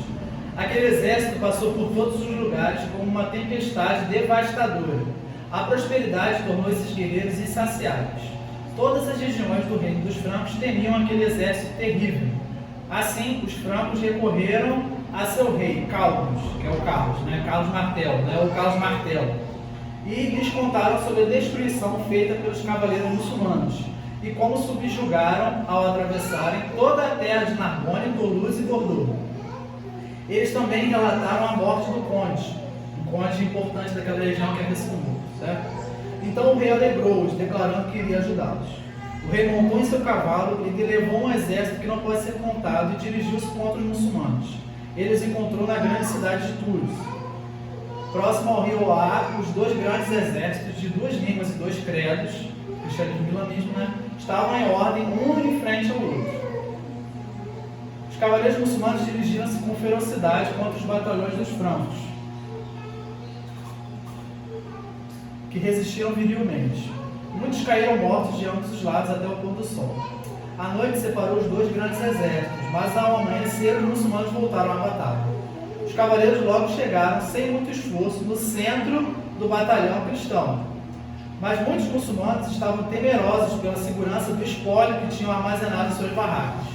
Aquele exército passou por todos os lugares como uma tempestade devastadora. A prosperidade tornou esses guerreiros insaciáveis. Todas as regiões do reino dos francos temiam aquele exército terrível. Assim, os francos recorreram a seu rei, Carlos, que é o Carlos, né? Carlos Martel, né? O Carlos Martelo, e lhes contaram sobre a destruição feita pelos cavaleiros muçulmanos e como subjugaram ao atravessarem toda a terra de Narbonne, Toulouse e Bordeaux. Eles também relataram a morte do conde, um conde importante daquela região que é desse mundo, certo? Então o rei alegrou-os, declarando que iria ajudá-los. O rei montou em seu cavalo e levou um exército que não pode ser contado e dirigiu-se contra os muçulmanos. Ele os encontrou na grande cidade de Tours. Próximo ao rio Loire, os dois grandes exércitos de duas línguas e dois credos, cristianismo e islamismo, né, estavam em ordem, um em frente ao outro. Os cavaleiros muçulmanos dirigiram-se com ferocidade contra os batalhões dos francos, que resistiram virilmente. Muitos caíram mortos de ambos os lados até o pôr do sol. A noite separou os dois grandes exércitos, mas ao amanhecer os muçulmanos voltaram à batalha. Os cavaleiros logo chegaram, sem muito esforço, no centro do batalhão cristão. Mas muitos muçulmanos estavam temerosos pela segurança do espólio que tinham armazenado em suas barracas.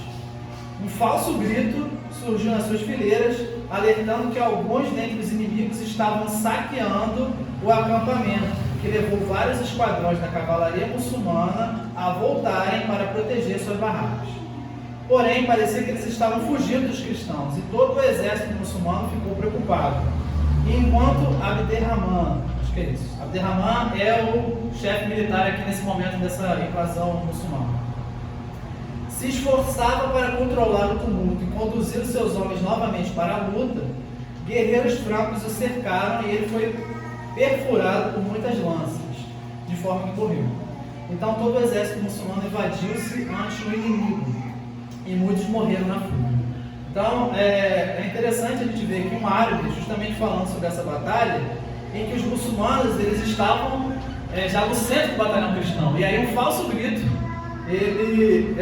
Um falso grito surgiu nas suas fileiras, alertando que alguns dentre os inimigos estavam saqueando o acampamento, que levou vários esquadrões da cavalaria muçulmana a voltarem para proteger suas barracas. Porém, parecia que eles estavam fugindo dos cristãos e todo o exército muçulmano ficou preocupado. E enquanto Abderrahman, acho que é isso, Abderrahman é o chefe militar aqui nesse momento dessa invasão muçulmana, se esforçava para controlar o tumulto e conduzir os seus homens novamente para a luta, guerreiros francos o cercaram e ele foi perfurado por muitas lanças, de forma que morreu. Então todo o exército muçulmano invadiu-se ante o inimigo e muitos morreram na fuga. Então é interessante a gente ver que um árabe, justamente falando sobre essa batalha, em que os muçulmanos eles estavam já no centro do batalhão cristão, e aí um falso grito ele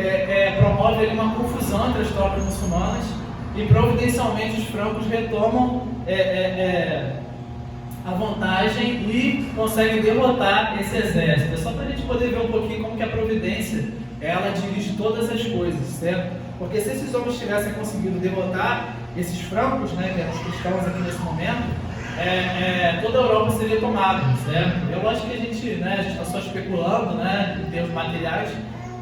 promove ali uma confusão entre as tropas muçulmanas e providencialmente os francos retomam a vantagem e conseguem derrotar esse exército. É só para a gente poder ver um pouquinho como que a providência ela dirige todas as coisas, certo? Porque se esses homens tivessem conseguido derrotar esses francos, né, que eram os cristãos aqui nesse momento, toda a Europa seria tomada, certo? É lógico que a gente está só especulando, né, em termos materiais,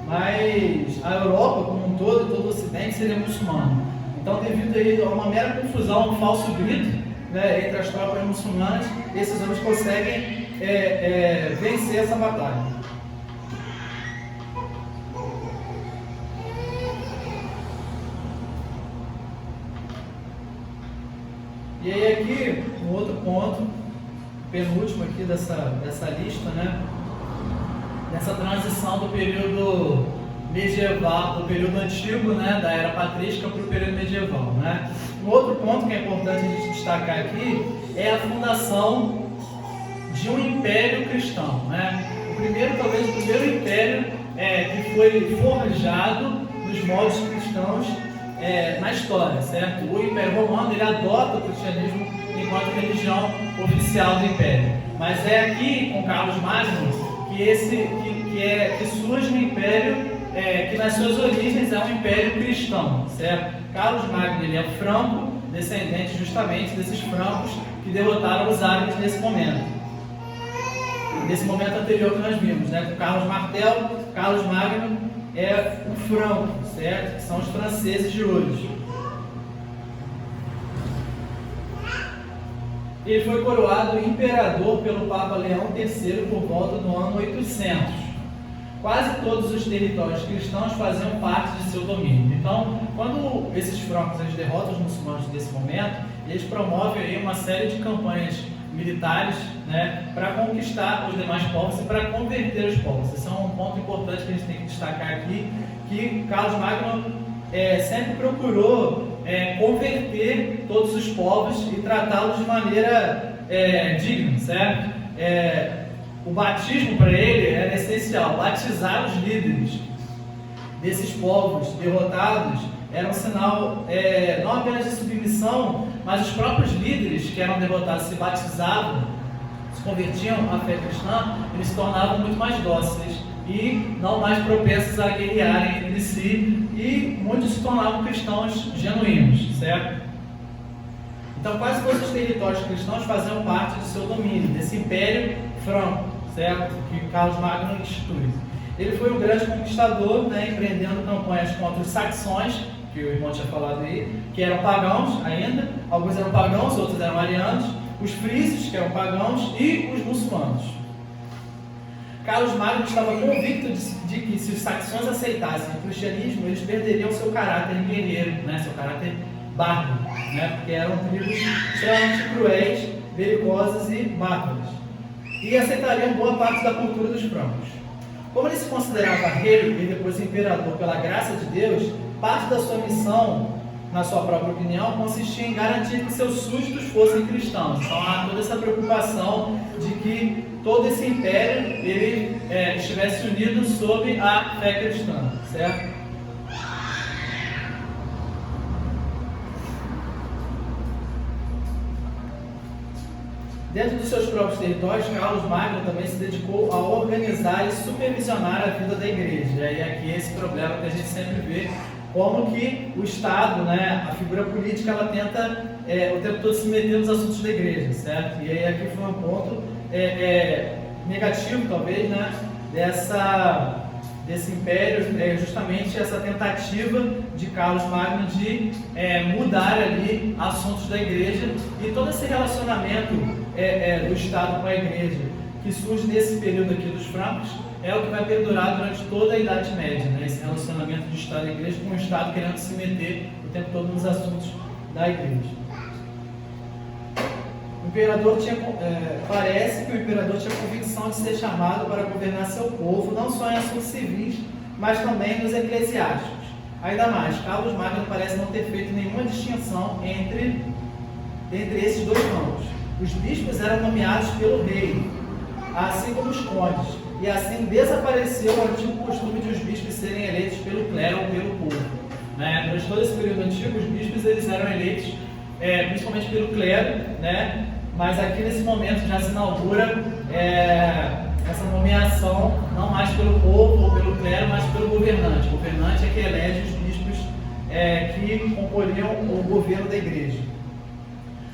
mas a Europa como um todo o Ocidente seria muçulmano. Então, devido aí a uma mera confusão, um falso grito, né, entre as tropas muçulmanas, esses homens conseguem vencer essa batalha. E aí aqui, um outro ponto, penúltimo aqui dessa lista, né? Nessa transição do período medieval, do período antigo, né? Da era patrística para o período medieval, né? Um outro ponto que é importante a gente destacar aqui é a fundação de um império cristão, né? Talvez o primeiro império que foi forjado nos moldes cristãos na história, certo? O Império Romano ele adota o cristianismo enquanto religião oficial do Império, mas é aqui com Carlos Magno que surge um império que nas suas origens é um império cristão, certo? Carlos Magno ele é franco, descendente justamente desses francos que derrotaram os árabes nesse momento anterior que nós vimos, né? Com Carlos Martel, Carlos Magno é o franco, certo? Que são os franceses de hoje. Ele foi coroado imperador pelo Papa Leão III por volta do ano 800. Quase todos os territórios cristãos faziam parte de seu domínio. Então, quando esses francos eles derrotam os muçulmanos nesse momento, eles promovem aí uma série de campanhas militares, né, para conquistar os demais povos e para converter os povos. Esse é um ponto importante que a gente tem que destacar aqui, que Carlos Magno sempre procurou converter todos os povos e tratá-los de maneira digna, certo? O batismo para ele era essencial. Batizar os líderes desses povos derrotados era um sinal não apenas de submissão, mas os próprios líderes que eram derrotados se batizavam, se convertiam à fé cristã, eles se tornavam muito mais dóceis e não mais propensos a guerrearem entre si, e muitos se tornavam cristãos genuínos, certo? Então quase todos os territórios cristãos faziam parte do seu domínio, desse império franco, certo? Que Carlos Magno institui. Ele foi um grande conquistador, né, empreendendo campanhas contra os saxões, que o irmão tinha falado aí, que eram pagãos ainda, alguns eram pagãos, outros eram arianos, os frísios, que eram pagãos, e os muçulmanos. Carlos Magno estava convicto de que se os saxões aceitassem o cristianismo, eles perderiam seu caráter guerreiro, né, seu caráter bárbaro, né, porque eram tribos extremamente cruéis, belicosas e bárbaras, e aceitariam boa parte da cultura dos francos. Como ele se considerava rei e depois imperador pela graça de Deus, parte da sua missão, na sua própria opinião, consistia em garantir que seus súditos fossem cristãos. Então há toda essa preocupação de que todo esse império ele estivesse unido sob a fé cristã, certo? Dentro dos seus próprios territórios, Carlos Magno também se dedicou a organizar e supervisionar a vida da igreja. E aí aqui é esse problema que a gente sempre vê, como que o Estado, né, a figura política, ela tenta o tempo todo se meter nos assuntos da igreja, certo? E aí aqui foi um ponto negativo, talvez, né, desse império, justamente essa tentativa de Carlos Magno de mudar ali assuntos da igreja, e todo esse relacionamento do Estado com a igreja que surge nesse período aqui dos francos é o que vai perdurar durante toda a Idade Média, né? Esse relacionamento de Estado e igreja, com o Estado querendo se meter o tempo todo nos assuntos da igreja. O imperador parece que o imperador tinha convicção de ser chamado para governar seu povo, não só em assuntos civis, mas também nos eclesiásticos. Ainda mais, Carlos Magno parece não ter feito nenhuma distinção entre esses dois campos. Os bispos eram nomeados pelo rei, assim como os condes, e assim desapareceu o antigo costume de os bispos serem eleitos pelo clero ou pelo povo. né? Durante todo esse período antigo, os bispos eles eram eleitos principalmente pelo clero, né? Mas aqui nesse momento já se inaugura essa nomeação não mais pelo povo ou pelo clero, mas pelo governante. O governante é que elege os bispos que comporiam o governo da igreja.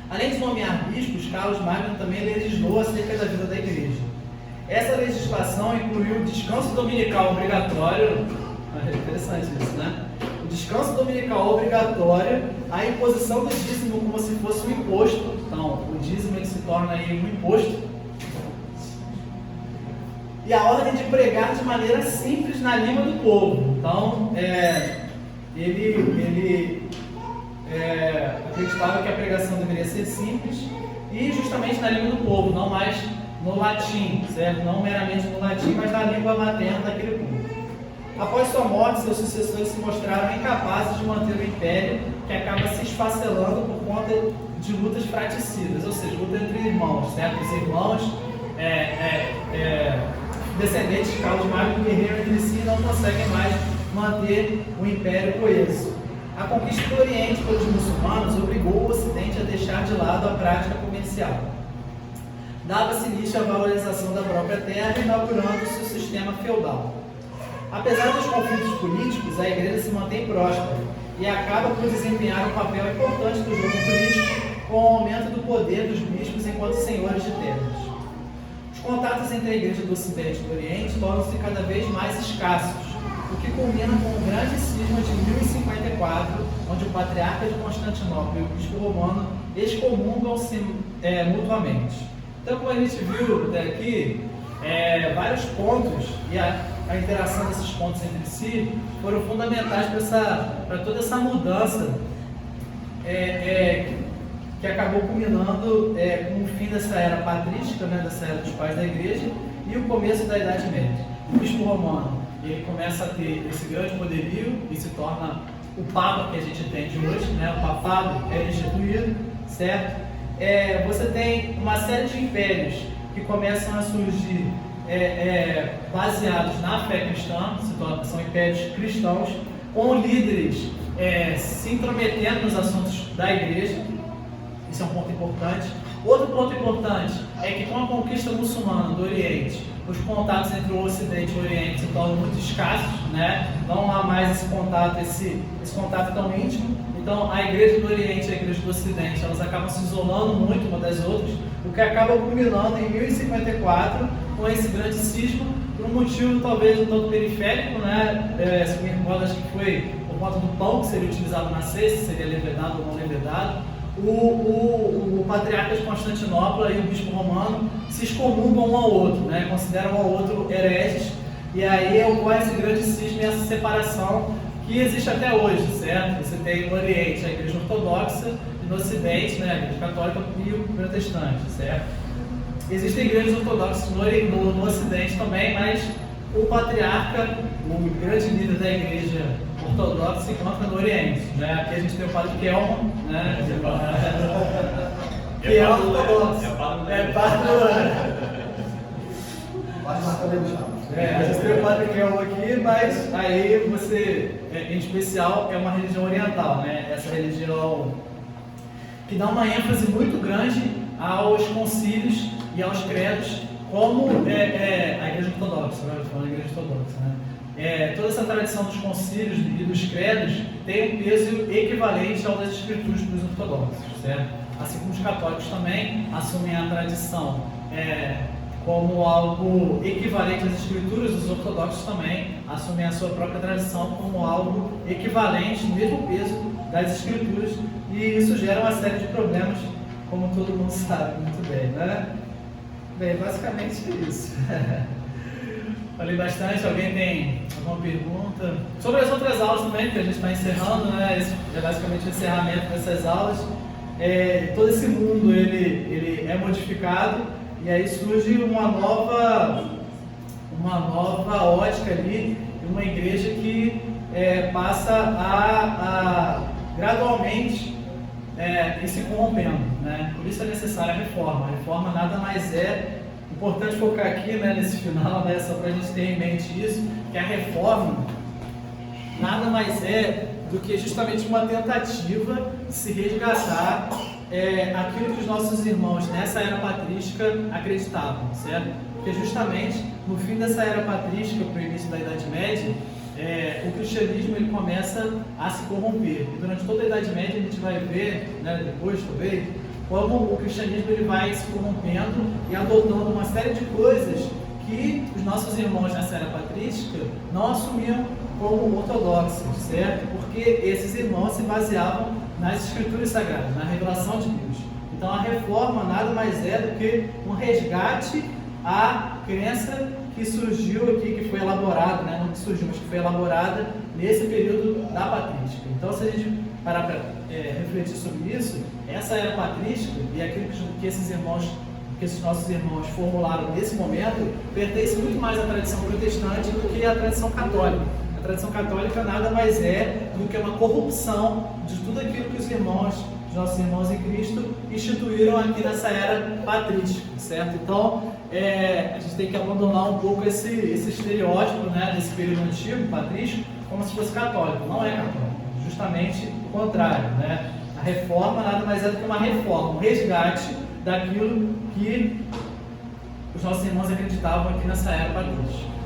Além de nomear bispos, Carlos Magno também legislou acerca da vida da igreja. Essa legislação incluiu o descanso dominical obrigatório, interessante isso, né? O descanso dominical obrigatório, a imposição do dízimo como se fosse um imposto. Então, o dízimo ele se torna aí um imposto. E a ordem de pregar de maneira simples na língua do povo. Então, ele acreditava que a pregação deveria ser simples e justamente na língua do povo, não mais no latim, certo? Não meramente no latim, mas na língua materna daquele povo. Após sua morte, seus sucessores se mostraram incapazes de manter o império, que acaba se esfacelando por conta de lutas fraticidas, ou seja, luta entre irmãos, certo? Os irmãos descendentes de Carlos Magno guerreiam entre si e não conseguem mais manter o império coeso. A conquista do Oriente pelos muçulmanos obrigou o Ocidente a deixar de lado a prática comercial. Dava-se início à valorização da própria terra, inaugurando-se o sistema feudal. Apesar dos conflitos políticos, a igreja se mantém próspera e acaba por desempenhar um papel importante no jogo político com o aumento do poder dos bispos enquanto senhores de terras. Os contatos entre a igreja do Ocidente e do Oriente tornam-se cada vez mais escassos, o que culmina com o grande cisma de 1054, onde o patriarca de Constantinopla e o bispo romano excomungam-se mutuamente. Então, como a gente viu até aqui, vários pontos e a interação desses pontos entre si foram fundamentais para toda essa mudança que acabou culminando com o fim dessa era patrística, né, dessa era dos pais da igreja, e o começo da Idade Média. O bispo romano ele começa a ter esse grande poderio e se torna o Papa que a gente tem de hoje, né? O papado é instituído, certo? Você tem uma série de impérios que começam a surgir baseados na fé cristã, são impérios cristãos, com líderes se intrometendo nos assuntos da igreja. Isso é um ponto importante. Outro ponto importante é que com a conquista muçulmana do Oriente, os contatos entre o Ocidente e o Oriente se tornam muito escassos, né? Não há mais esse contato tão íntimo. Então, a igreja do Oriente e a igreja do Ocidente, elas acabam se isolando muito uma das outras, o que acaba culminando em 1054 com esse grande cisma, por um motivo talvez um tanto periférico, né? Se me recordo, acho que foi por conta do pão que seria utilizado na ceia, se seria levedado ou não levedado. O patriarca de Constantinopla e o bispo romano se excomungam um ao outro, né? Consideram um ao outro hereges, e aí ocorre esse grande cisma e essa separação que existe até hoje, certo? Você tem no Oriente a igreja ortodoxa e no Ocidente, né, a igreja católica e o protestante, certo? Existem igrejas ortodoxas no Ocidente também, mas o patriarca, o grande líder da igreja ortodoxa, se encontra no Oriente, né? Aqui a gente tem o padre Kelman, né? Que é ortodoxo. É padre a gente tem o padre Kelman aqui, mas aí você, em especial, é uma religião oriental, né? Essa religião que dá uma ênfase muito grande aos concílios e aos credos, como a igreja ortodoxa, né? Falando da igreja ortodoxa, né? Toda essa tradição dos concílios e dos credos tem um peso equivalente ao das escrituras dos ortodoxos, certo? Assim como os católicos também assumem a tradição como algo equivalente às escrituras, os ortodoxos também assumem a sua própria tradição como algo equivalente, no mesmo peso das escrituras, e isso gera uma série de problemas, como todo mundo sabe muito bem, né? Bem, basicamente isso. Falei bastante, alguém tem alguma pergunta? Sobre as outras aulas também, que a gente está encerrando, né? Esse é basicamente o encerramento dessas aulas. Todo esse mundo ele é modificado, e aí surge uma nova ótica ali, uma igreja que passa a gradualmente ir se corrompendo, né? Por isso é necessária a reforma. A reforma nada mais é, importante focar aqui, né, nesse final, né, só para a gente ter em mente isso, que a reforma nada mais é do que justamente uma tentativa de se resgatar aquilo que os nossos irmãos nessa era patrística acreditavam, certo? Porque justamente no fim dessa era patrística, para o início da Idade Média, o cristianismo ele começa a se corromper. E durante toda a Idade Média a gente vai ver, né, depois talvez, como o cristianismo ele vai se corrompendo e adotando uma série de coisas que os nossos irmãos nessa era patrística não assumiam como ortodoxos, certo? Porque esses irmãos se baseavam nas escrituras sagradas, na revelação de Deus. Então a reforma nada mais é do que um resgate à crença que surgiu aqui, que foi elaborada, né? Não que surgiu, mas que foi elaborada nesse período da patrística. Então se a gente parar para refletir sobre isso, essa era patrística e aquilo que esses nossos irmãos formularam nesse momento pertence muito mais à tradição protestante do que à tradição católica. A tradição católica nada mais é do que uma corrupção de tudo aquilo que os nossos irmãos em Cristo instituíram aqui nessa era patrística, certo? Então, a gente tem que abandonar um pouco esse estereótipo, né, desse período antigo, patrístico, como se fosse católico. Não é católico, justamente o contrário, né? A reforma nada mais é do que uma reforma, um resgate daquilo que os nossos irmãos acreditavam aqui nessa era patrística.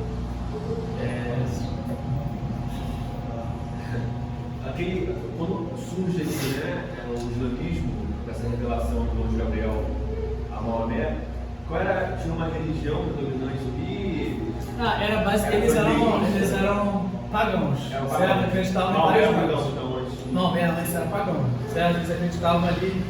Quando surge ali, né, o islamismo, essa revelação do anjo Gabriel a Maomé, tinha uma religião predominante ali? Era basicamente, eles eram pagãos, certo? Acreditavam em vários deuses. Não, antes era pagão, certo? Eles acreditavam ali,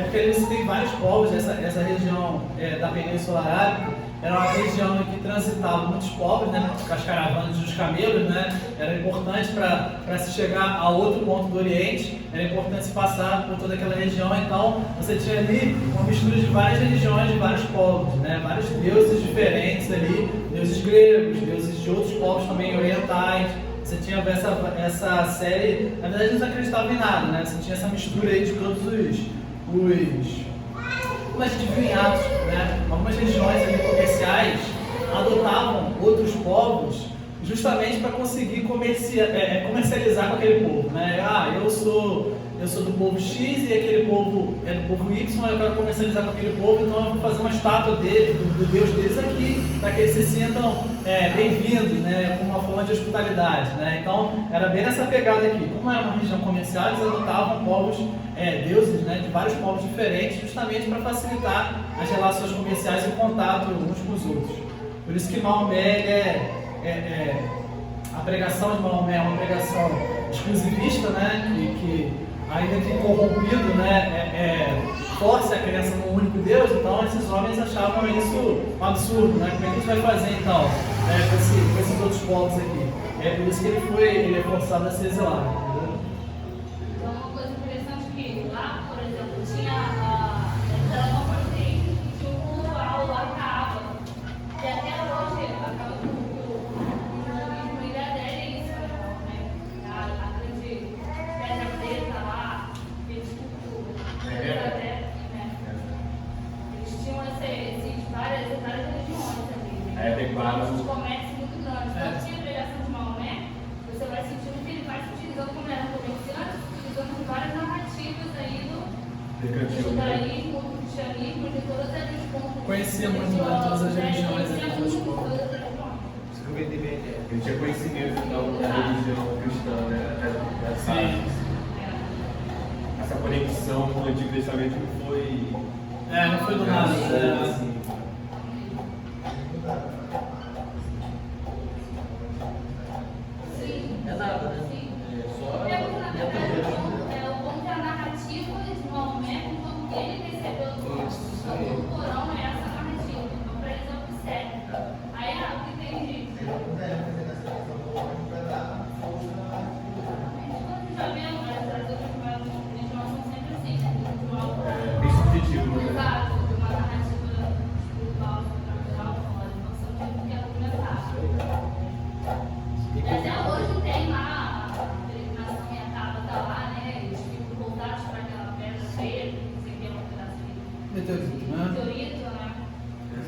porque eles têm vários povos, essa região da Península Arábica era uma região que transitavam muitos povos, né? As caravanas dos camelos, né? Era importante para se chegar a outro ponto do Oriente, era importante se passar por toda aquela região, então você tinha ali uma mistura de várias religiões, de vários povos, né? Vários deuses diferentes ali, deuses gregos, deuses de outros povos também orientais. Você tinha essa série, na verdade eles não acreditavam em nada, né? Você tinha essa mistura aí de todos como a gente viu em Atos, né? Algumas regiões ali comerciais adotavam outros povos justamente para conseguir comercializar com aquele povo, né? Eu sou do povo X e aquele povo é do povo Y, eu quero comercializar com aquele povo, então eu vou fazer uma estátua dele, do Deus deles aqui, para que eles se sintam bem-vindos, né? Com uma forma de hospitalidade, né? Então era bem nessa pegada aqui. Como era uma região comercial, eles adotavam povos, deuses, né? De vários povos diferentes, justamente para facilitar as relações comerciais e o contato uns com os outros. Por isso que Maomé a pregação de Maomé é uma pregação exclusivista, né? Que ainda que corrompido, né? Força a crença num único Deus. Então esses homens achavam isso um absurdo, né? Como é que a gente vai fazer então com esses outros povos aqui? É por isso que ele é forçado a se exilar. Então uma coisa interessante que lá, por exemplo, tinha ela não foi tinha um cultural lá Kaaba, e até hoje acaba com o islamismo ele adere a isso, né? A grande pedra preta lá, eles cultuam. Eles tinham várias religiões ali. Um comércio muito grande. Então tinha a pregação de Maomé, você vai sentindo que ele vai se utilizando como era comerciante, utilizando várias narrativas aí do judaísmo, do cristianismo, de todas as pontos. Conhecia muito todas as religiões aqui dos povos. Ele tinha conhecimento então da religião cristã, né? Essa conexão com o Antigo Testamento não foi. Não foi do nada. Assim. Sim. É nada, né? Sim. Só o ponto é a narrativa de Maomé, então ele recebeu do Corão essa narrativa. Então, para eles é o que serve. Aí o que tem de. Já vendo, as outras religiões são sempre assim, Bem subjetivo, né? exato, de uma narrativa espiritual, sobrenatural, então são tipo que argumentar. E até hoje tem lá a peregrinação e a Kaaba tá lá, né? Eles ficam voltados para aquela pedra feia, que você quer um pedaço de meteorito, né? A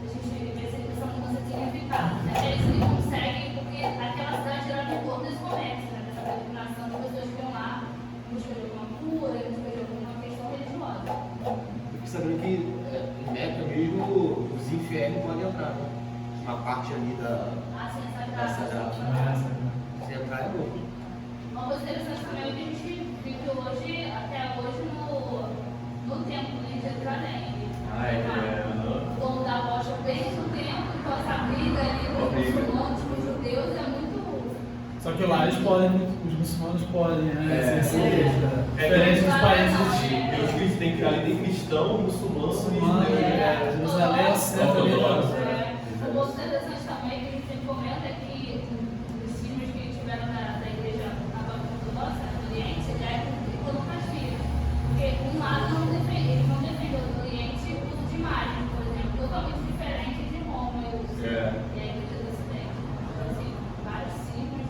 gente vê se essa mudança de significado. Até isso ele consegue, porque aquela cidade era no corpo desse comércio, né? sabendo que em Meca mesmo os infiéis podem entrar, né? Uma parte ali da Sagrada. Se entrar é bom. Uma coisa interessante também é que a gente vive hoje, até hoje, no templo de Jerusalém. O dono da rocha desde o tempo, então essa briga ali dos muçulmanos com os judeus é muito. Só que lá eles podem, os muçulmanos podem, né? Diferente dos países. Eu acho que tem cristão, muçulmano e judeu. Jerusalém é o centro ali. Um outro interessante também que a gente sempre comenta é que os filmes que tiveram da igreja ortodoxa no Oriente é quando castigo. Porque um lado não defende do Oriente o uso de imagem, por exemplo, totalmente diferente de Roma e a igreja do Ocidente. Então, assim, vários símbolos.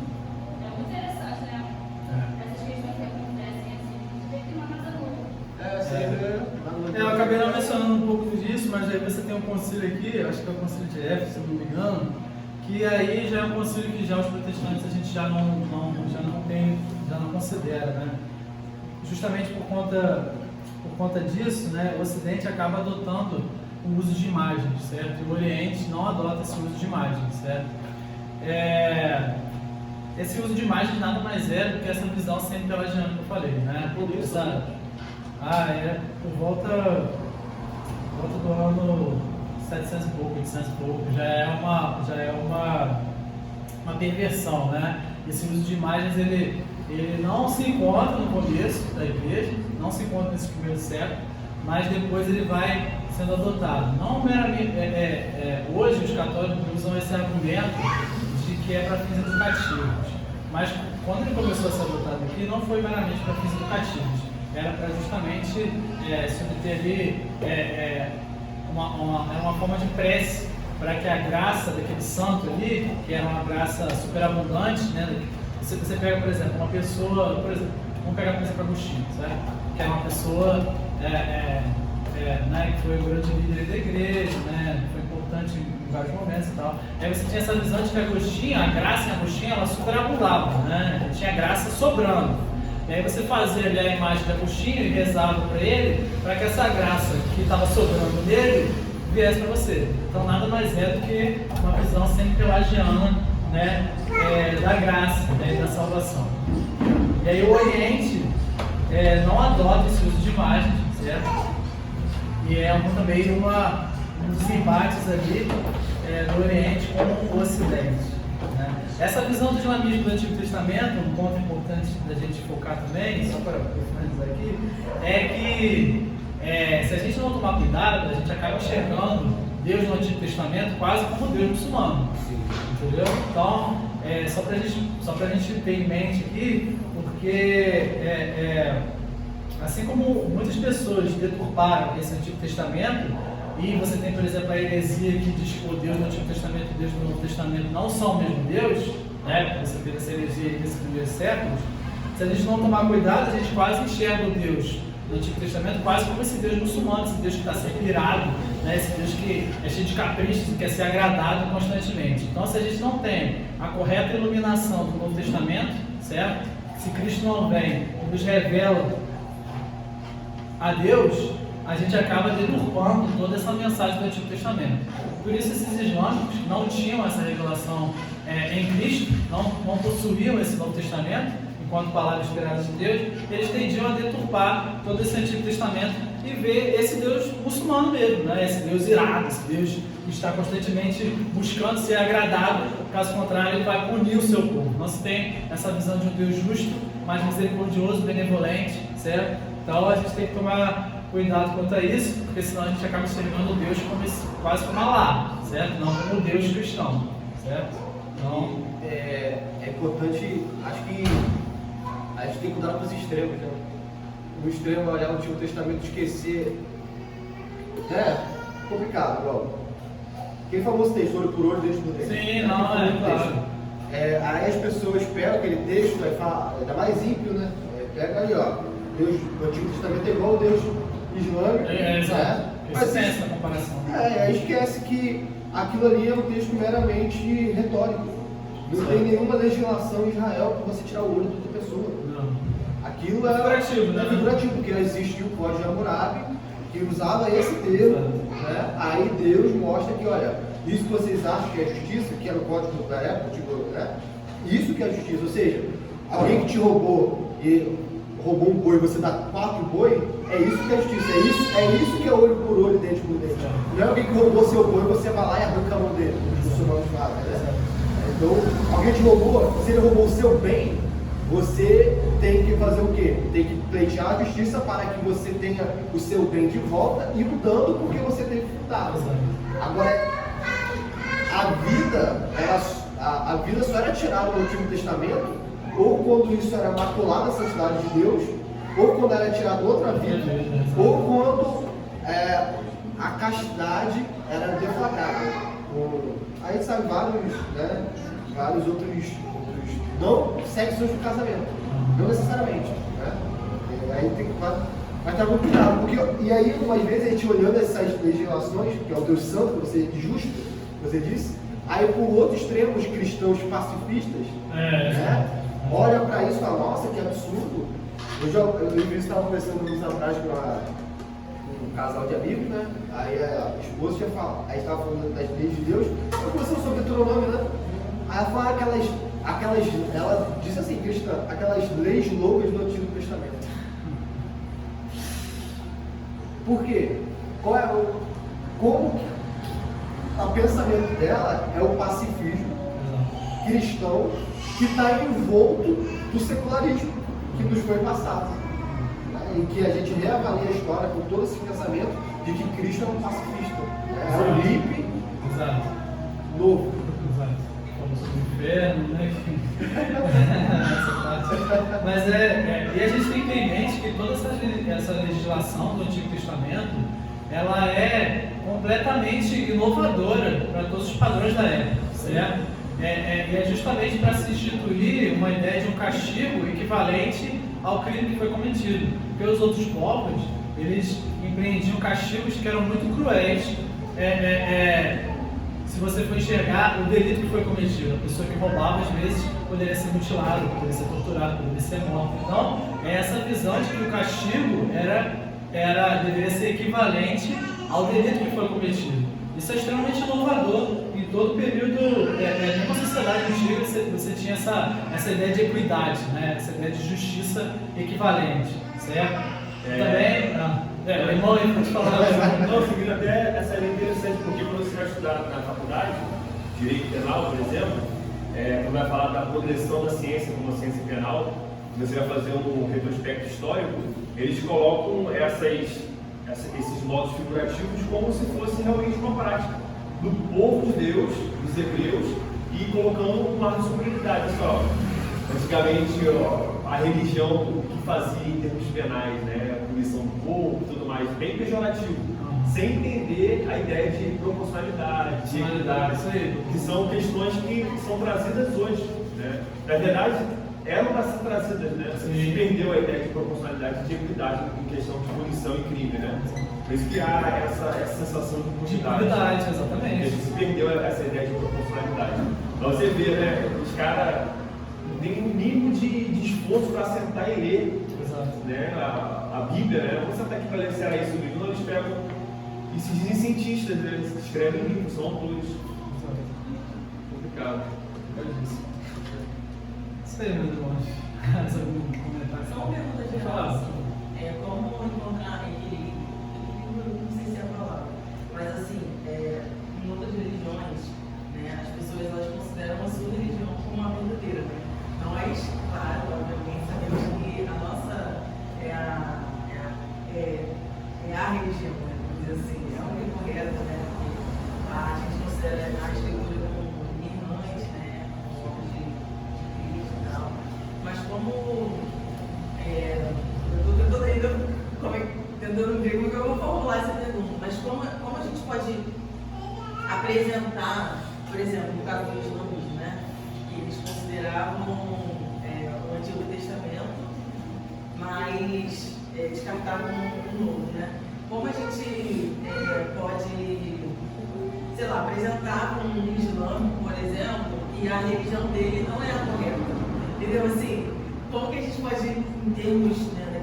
É muito interessante, né? Essas questões que acontecem assim, a gente vê que não é nada novo. Eu acabei não mencionando um pouco disso, mas aí você tem um concílio aqui, acho que é o concílio de Éfeso, se eu não me engano, que aí já é um concílio que já os protestantes a gente já não considera, né? Justamente por conta disso, né, o Ocidente acaba adotando o uso de imagens, certo? E o Oriente não adota esse uso de imagens, certo? Esse uso de imagens nada mais é do que essa visão sempre pelagiana que eu falei, né? Por volta do ano 700 e pouco, 800 e pouco, já é uma perversão, né? Esse uso de imagens, ele não se encontra no começo da igreja, não se encontra nesse primeiro século, mas depois ele vai sendo adotado. Não meramente, hoje os católicos usam esse argumento de que é para fins educativos, mas quando ele começou a ser adotado aqui, não foi meramente para fins educativos. Era para justamente subter ali uma forma de prece para que a graça daquele santo ali, que era uma graça superabundante, né? Você pega, por exemplo, uma pessoa, vamos pegar, por exemplo, Agostinho, certo? Que era uma pessoa né, que foi o grande líder da igreja, né? Foi importante em vários momentos e tal. Aí você tinha essa visão de que Agostinho, a graça em Agostinho, ela superabundava, né? Ele tinha graça sobrando. E aí você fazia ali a imagem de Agostinho e rezava para ele, para que essa graça que estava sobrando dele viesse para você. Então nada mais é do que uma visão sempre pelagiana, né, da graça, né, da salvação. E aí o Oriente não adota esse uso de imagens, certo? E é também um dos embates ali do Oriente com o Ocidente. Essa visão do islamismo do Antigo Testamento, um ponto importante da gente focar também, só para finalizar aqui, é que se a gente não tomar cuidado, a gente acaba enxergando Deus no Antigo Testamento quase como Deus muçulmano. Entendeu? Então, só para a gente ter em mente aqui, porque assim como muitas pessoas deturparam esse Antigo Testamento, e você tem, por exemplo, a heresia que diz que o Deus do Antigo Testamento e o Deus do Novo Testamento não são o mesmo Deus, né? Você teve essa heresia nesses primeiros séculos. Se a gente não tomar cuidado, a gente quase enxerga o Deus do Antigo Testamento quase como esse Deus muçulmano, esse Deus que está sempre irado, né? Esse Deus que é cheio de caprichos e quer ser agradado constantemente. Então, se a gente não tem a correta iluminação do Novo Testamento, certo? Se Cristo não vem e nos revela a Deus, a gente acaba deturpando toda essa mensagem do Antigo Testamento. Por isso esses islâmicos não tinham essa revelação em Cristo, não possuíam esse Novo Testamento, enquanto palavras inspiradas de Deus, eles tendiam a deturpar todo esse Antigo Testamento e ver esse Deus muçulmano mesmo, né? Esse Deus irado, esse Deus que está constantemente buscando ser agradado, caso contrário ele vai punir o seu povo. Não se tem essa visão de um Deus justo, mas misericordioso, benevolente, certo? Então a gente tem que tomar cuidado quanto a isso, porque senão a gente acaba enxergando Deus quase como Allah, certo? Não como Deus cristão, certo? Então, é importante, acho que a gente tem que cuidar com os extremos, né? O extremo é olhar o Antigo Testamento e esquecer. Complicado, igual. Aquele famoso texto, ouro por ouro, deixa no texto. Sim, não, claro. Aí as pessoas pegam aquele texto e falam, ainda mais ímpio, né? Pega ali, ó, Deus, o Antigo Testamento é igual ao Deus islâmico. Exato. Mas tem essa comparação. Aí esquece que aquilo ali é um texto meramente retórico. Não tem nenhuma legislação em Israel para você tirar o olho de outra pessoa. Não. Aquilo é figurativo, né? figurativo, porque existe o Código de Hammurabi, que usava esse termo, né? Aí Deus mostra que, olha, isso que vocês acham que é justiça, que era o código da época, tipo, né? Isso que é justiça, ou seja, alguém que te roubou e roubou um boi, você dá 4 boi, é isso que é justiça, é isso que é olho por olho, dente por dente. Não é alguém que roubou seu boi, você vai lá e arranca a mão dele, os muçulmanos fazem, né? Então, alguém te roubou, se ele roubou o seu bem, você tem que fazer o quê? Tem que pleitear a justiça para que você tenha o seu bem de volta e mudando porque você teve furtado. Agora, a vida só era tirada no Antigo Testamento, ou quando isso era maculado a santidade de Deus, ou quando era tirada outra vida, ou quando a castidade era deflagrada. Aí sabe vários outros, não sexos do casamento, não necessariamente, né? Aí tem que vai estar muito cuidado, porque, e aí umas vezes a gente olhando essas legislações, que é o Deus Santo, você justo, você disse, aí por outro extremo, os cristãos pacifistas, né? Olha para isso e fala, nossa, que absurdo. Eu estava conversando uns atrás com um casal de amigos, né? Aí a esposa tinha falado, aí estava falando das leis de Deus, eu conversando sobre Deuteronômio, né? Aí ela fala ela disse assim, cristã, aquelas leis loucas do Antigo Testamento. Por quê? Como o pensamento dela é o pacifismo cristão que está envolto do secularismo que nos foi passado. Em que a gente reavalia a história com todo esse pensamento de que Cristo é um pacifista. É um hippie novo. Como sobre o inferno, né? Mas e a gente tem que ter em mente que toda essa legislação do Antigo Testamento, ela é completamente inovadora para todos os padrões da época, certo? E é justamente para se instituir uma ideia de um castigo equivalente ao crime que foi cometido. Porque os outros povos, eles empreendiam castigos que eram muito cruéis. Se você for enxergar o delito que foi cometido, a pessoa que roubava, às vezes, poderia ser mutilada, poderia ser torturada, poderia ser morta. Então, é essa visão de que o castigo deveria ser equivalente ao delito que foi cometido. Isso é extremamente inovador. Em todo período, nenhuma sociedade antiga você tinha essa ideia de equidade, né? Essa ideia de justiça equivalente, certo? Também, o irmão aí pode falar. Não, seguindo até essa ideia interessante, porque quando você vai estudar na faculdade, direito penal, por exemplo, quando vai falar da progressão da ciência como ciência penal, você vai fazer um retrospecto histórico, eles colocam esses modos figurativos como se fosse realmente uma prática do povo de Deus, dos hebreus, e colocando uma superioridade só. Antigamente, a religião, o que fazia em termos penais, né, a punição do corpo e tudo mais, bem pejorativo, sem entender a ideia de proporcionalidade, de equidade, que são questões que são trazidas hoje, né? Na verdade, eram para ser trazidas, né? Se perdeu a ideia de proporcionalidade e de equidade em questão de punição e crime, né? Por isso que há essa sensação de impunidade. Exatamente. Se perdeu essa ideia de proporcionalidade. Então você vê, né? Os caras têm um mínimo de esforço para sentar e ler, né? A Bíblia, né? Não vou sentar aqui para ler se era isso mesmo, eles pegam e se dizem cientistas, né? Eles escrevem livros, são autores. Complicado. Isso aí, meus irmãos. Mais algum comentário? Só uma pergunta geral. Como encontrar equilíbrio? Não sei se é a palavra, mas assim, em outras religiões, né, as pessoas elas consideram a sua religião como uma verdadeira, né? Nós, claro, obviamente, sabemos que a nossa é a religião, né? Vamos dizer assim, é a única correta, né? Porque a gente considera a escritura como irmãs, né? Como obra de Cristo e tal. Mas como eu estou tentando ver como que eu vou formular essa pergunta, mas como a gente pode apresentar, por exemplo, no caso do islamismo, né? Que eles consideravam o Antigo Testamento, mas descartavam o Novo, né? Como a gente pode, sei lá, apresentar para um islâmico, por exemplo, que a religião dele não é a correta, entendeu? Assim, como que a gente pode, em termos, né,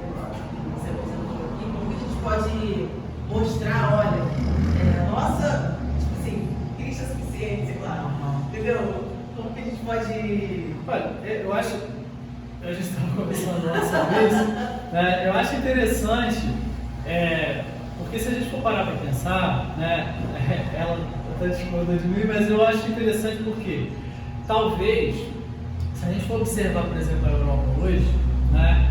você apresentou aqui, como que a gente pode mostrar, olha, nossa, tipo assim, Cristo é suficiente, sei lá, entendeu? Como que a gente pode... Olha, eu acho, a gente estava conversando antes sobre isso, né? Eu acho interessante, porque se a gente for parar para pensar, né, ela está discordando de mim, mas eu acho interessante porque talvez, se a gente for observar, por exemplo, a Europa hoje, né,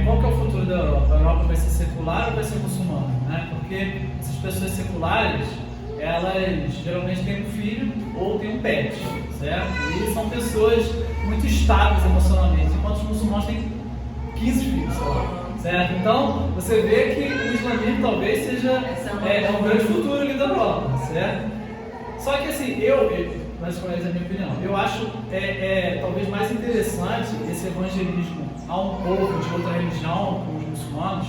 qual que é o futuro da Europa? A Europa vai ser secular ou vai ser muçulmana? Né? Porque essas pessoas seculares, elas geralmente têm um filho ou têm um pet, certo? E são pessoas muito estáveis emocionalmente, enquanto os muçulmanos têm 15 filhos, sei lá, certo? Então, você vê que o islamismo talvez seja um grande futuro ali da Europa, certo? Só que assim, mas com essa é a minha opinião, eu acho talvez mais interessante esse evangelismo a um povo de outra religião, como os muçulmanos,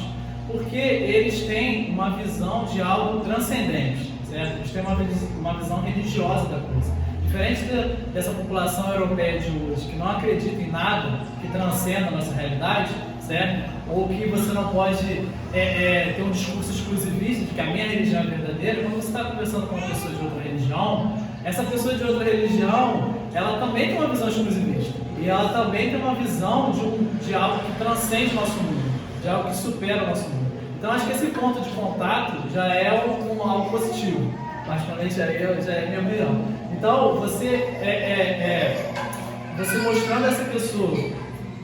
porque eles têm uma visão de algo transcendente, certo? Eles têm uma visão religiosa da coisa. Diferente dessa população europeia de hoje, que não acredita em nada que transcenda a nossa realidade, certo? Ou que você não pode ter um discurso exclusivista de que a minha religião é verdadeira. Quando você está conversando com uma pessoa de outra religião, essa pessoa de outra religião, ela também tem uma visão exclusivista. E ela também tem uma visão de algo que transcende o nosso mundo, de algo que supera o nosso mundo. Então acho que esse ponto de contato já é algo positivo. Particularmente já é minha opinião. Então você mostrando essa pessoa,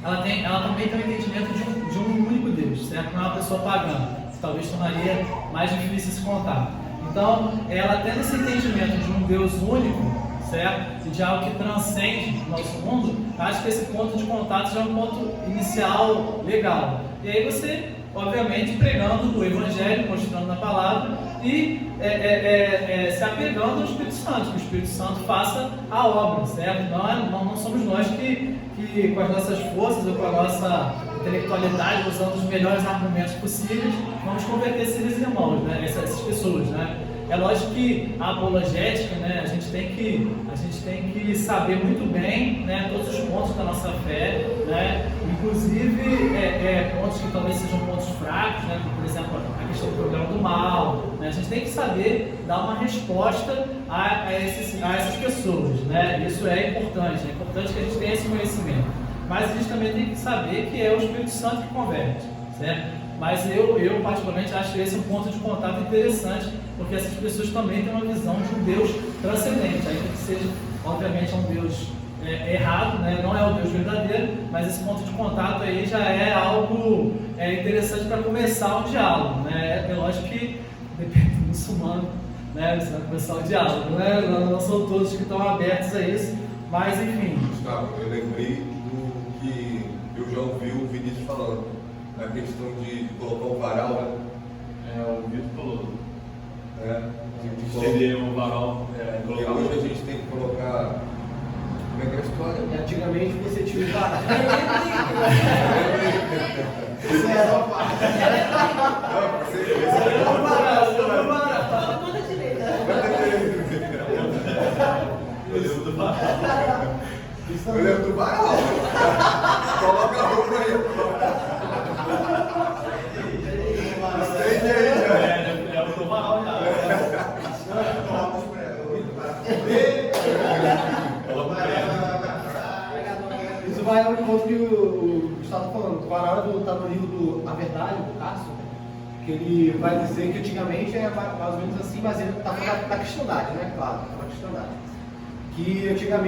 ela também tem um entendimento de um único Deus, certo? Não é uma pessoa pagã, que talvez tornaria mais difícil esse contato. Então, ela tendo esse entendimento de um Deus único, certo? E de algo que transcende o nosso mundo, acho que esse ponto de contato já é um ponto inicial legal. E aí você, obviamente, pregando o Evangelho, mostrando na palavra e se apegando ao Espírito Santo, que o Espírito Santo faça a obra, certo? Não somos nós que com as nossas forças ou com a nossa intelectualidade, usando os melhores argumentos possíveis, vamos converter esses irmãos, né? Essas pessoas, né? É lógico que a apologética, né, a gente tem que saber muito bem, né, todos os pontos da nossa fé, né, inclusive pontos que talvez sejam pontos fracos, né, como, por exemplo, a questão do problema do mal, né, a gente tem que saber dar uma resposta a essas pessoas, né, isso é importante que a gente tenha esse conhecimento, mas a gente também tem que saber que é o Espírito Santo que converte, certo? Mas eu particularmente acho esse um ponto de contato interessante, porque essas pessoas também têm uma visão de um Deus transcendente, ainda que seja, obviamente, um Deus errado, né? Não é o Deus verdadeiro, mas esse ponto de contato aí já é algo interessante para começar o diálogo, né? É lógico que depende do muçulmano, né? Você vai começar o diálogo, né? Não são todos que estão abertos a isso, mas enfim. Gustavo, eu lembrei do que eu já ouvi o Vinícius falando. A questão de colocar o varal, né? O Vitor falou. De Estender o varal. E hoje a gente tem que colocar. Como é que é a história? E antigamente você tinha o varal. Isso é só parte. Toda direita. Eu lembro do varal. Eu lembro do varal. Coloca a roupa aí. Eu tô varal já. Isso vai ao encontro que o Gustavo está falando. O varal está no livro do A Verdade, do Cássio, que ele vai dizer que antigamente é mais ou menos assim, mas ele está falando da cristandade, né? Claro, da cristandade. Que antigamente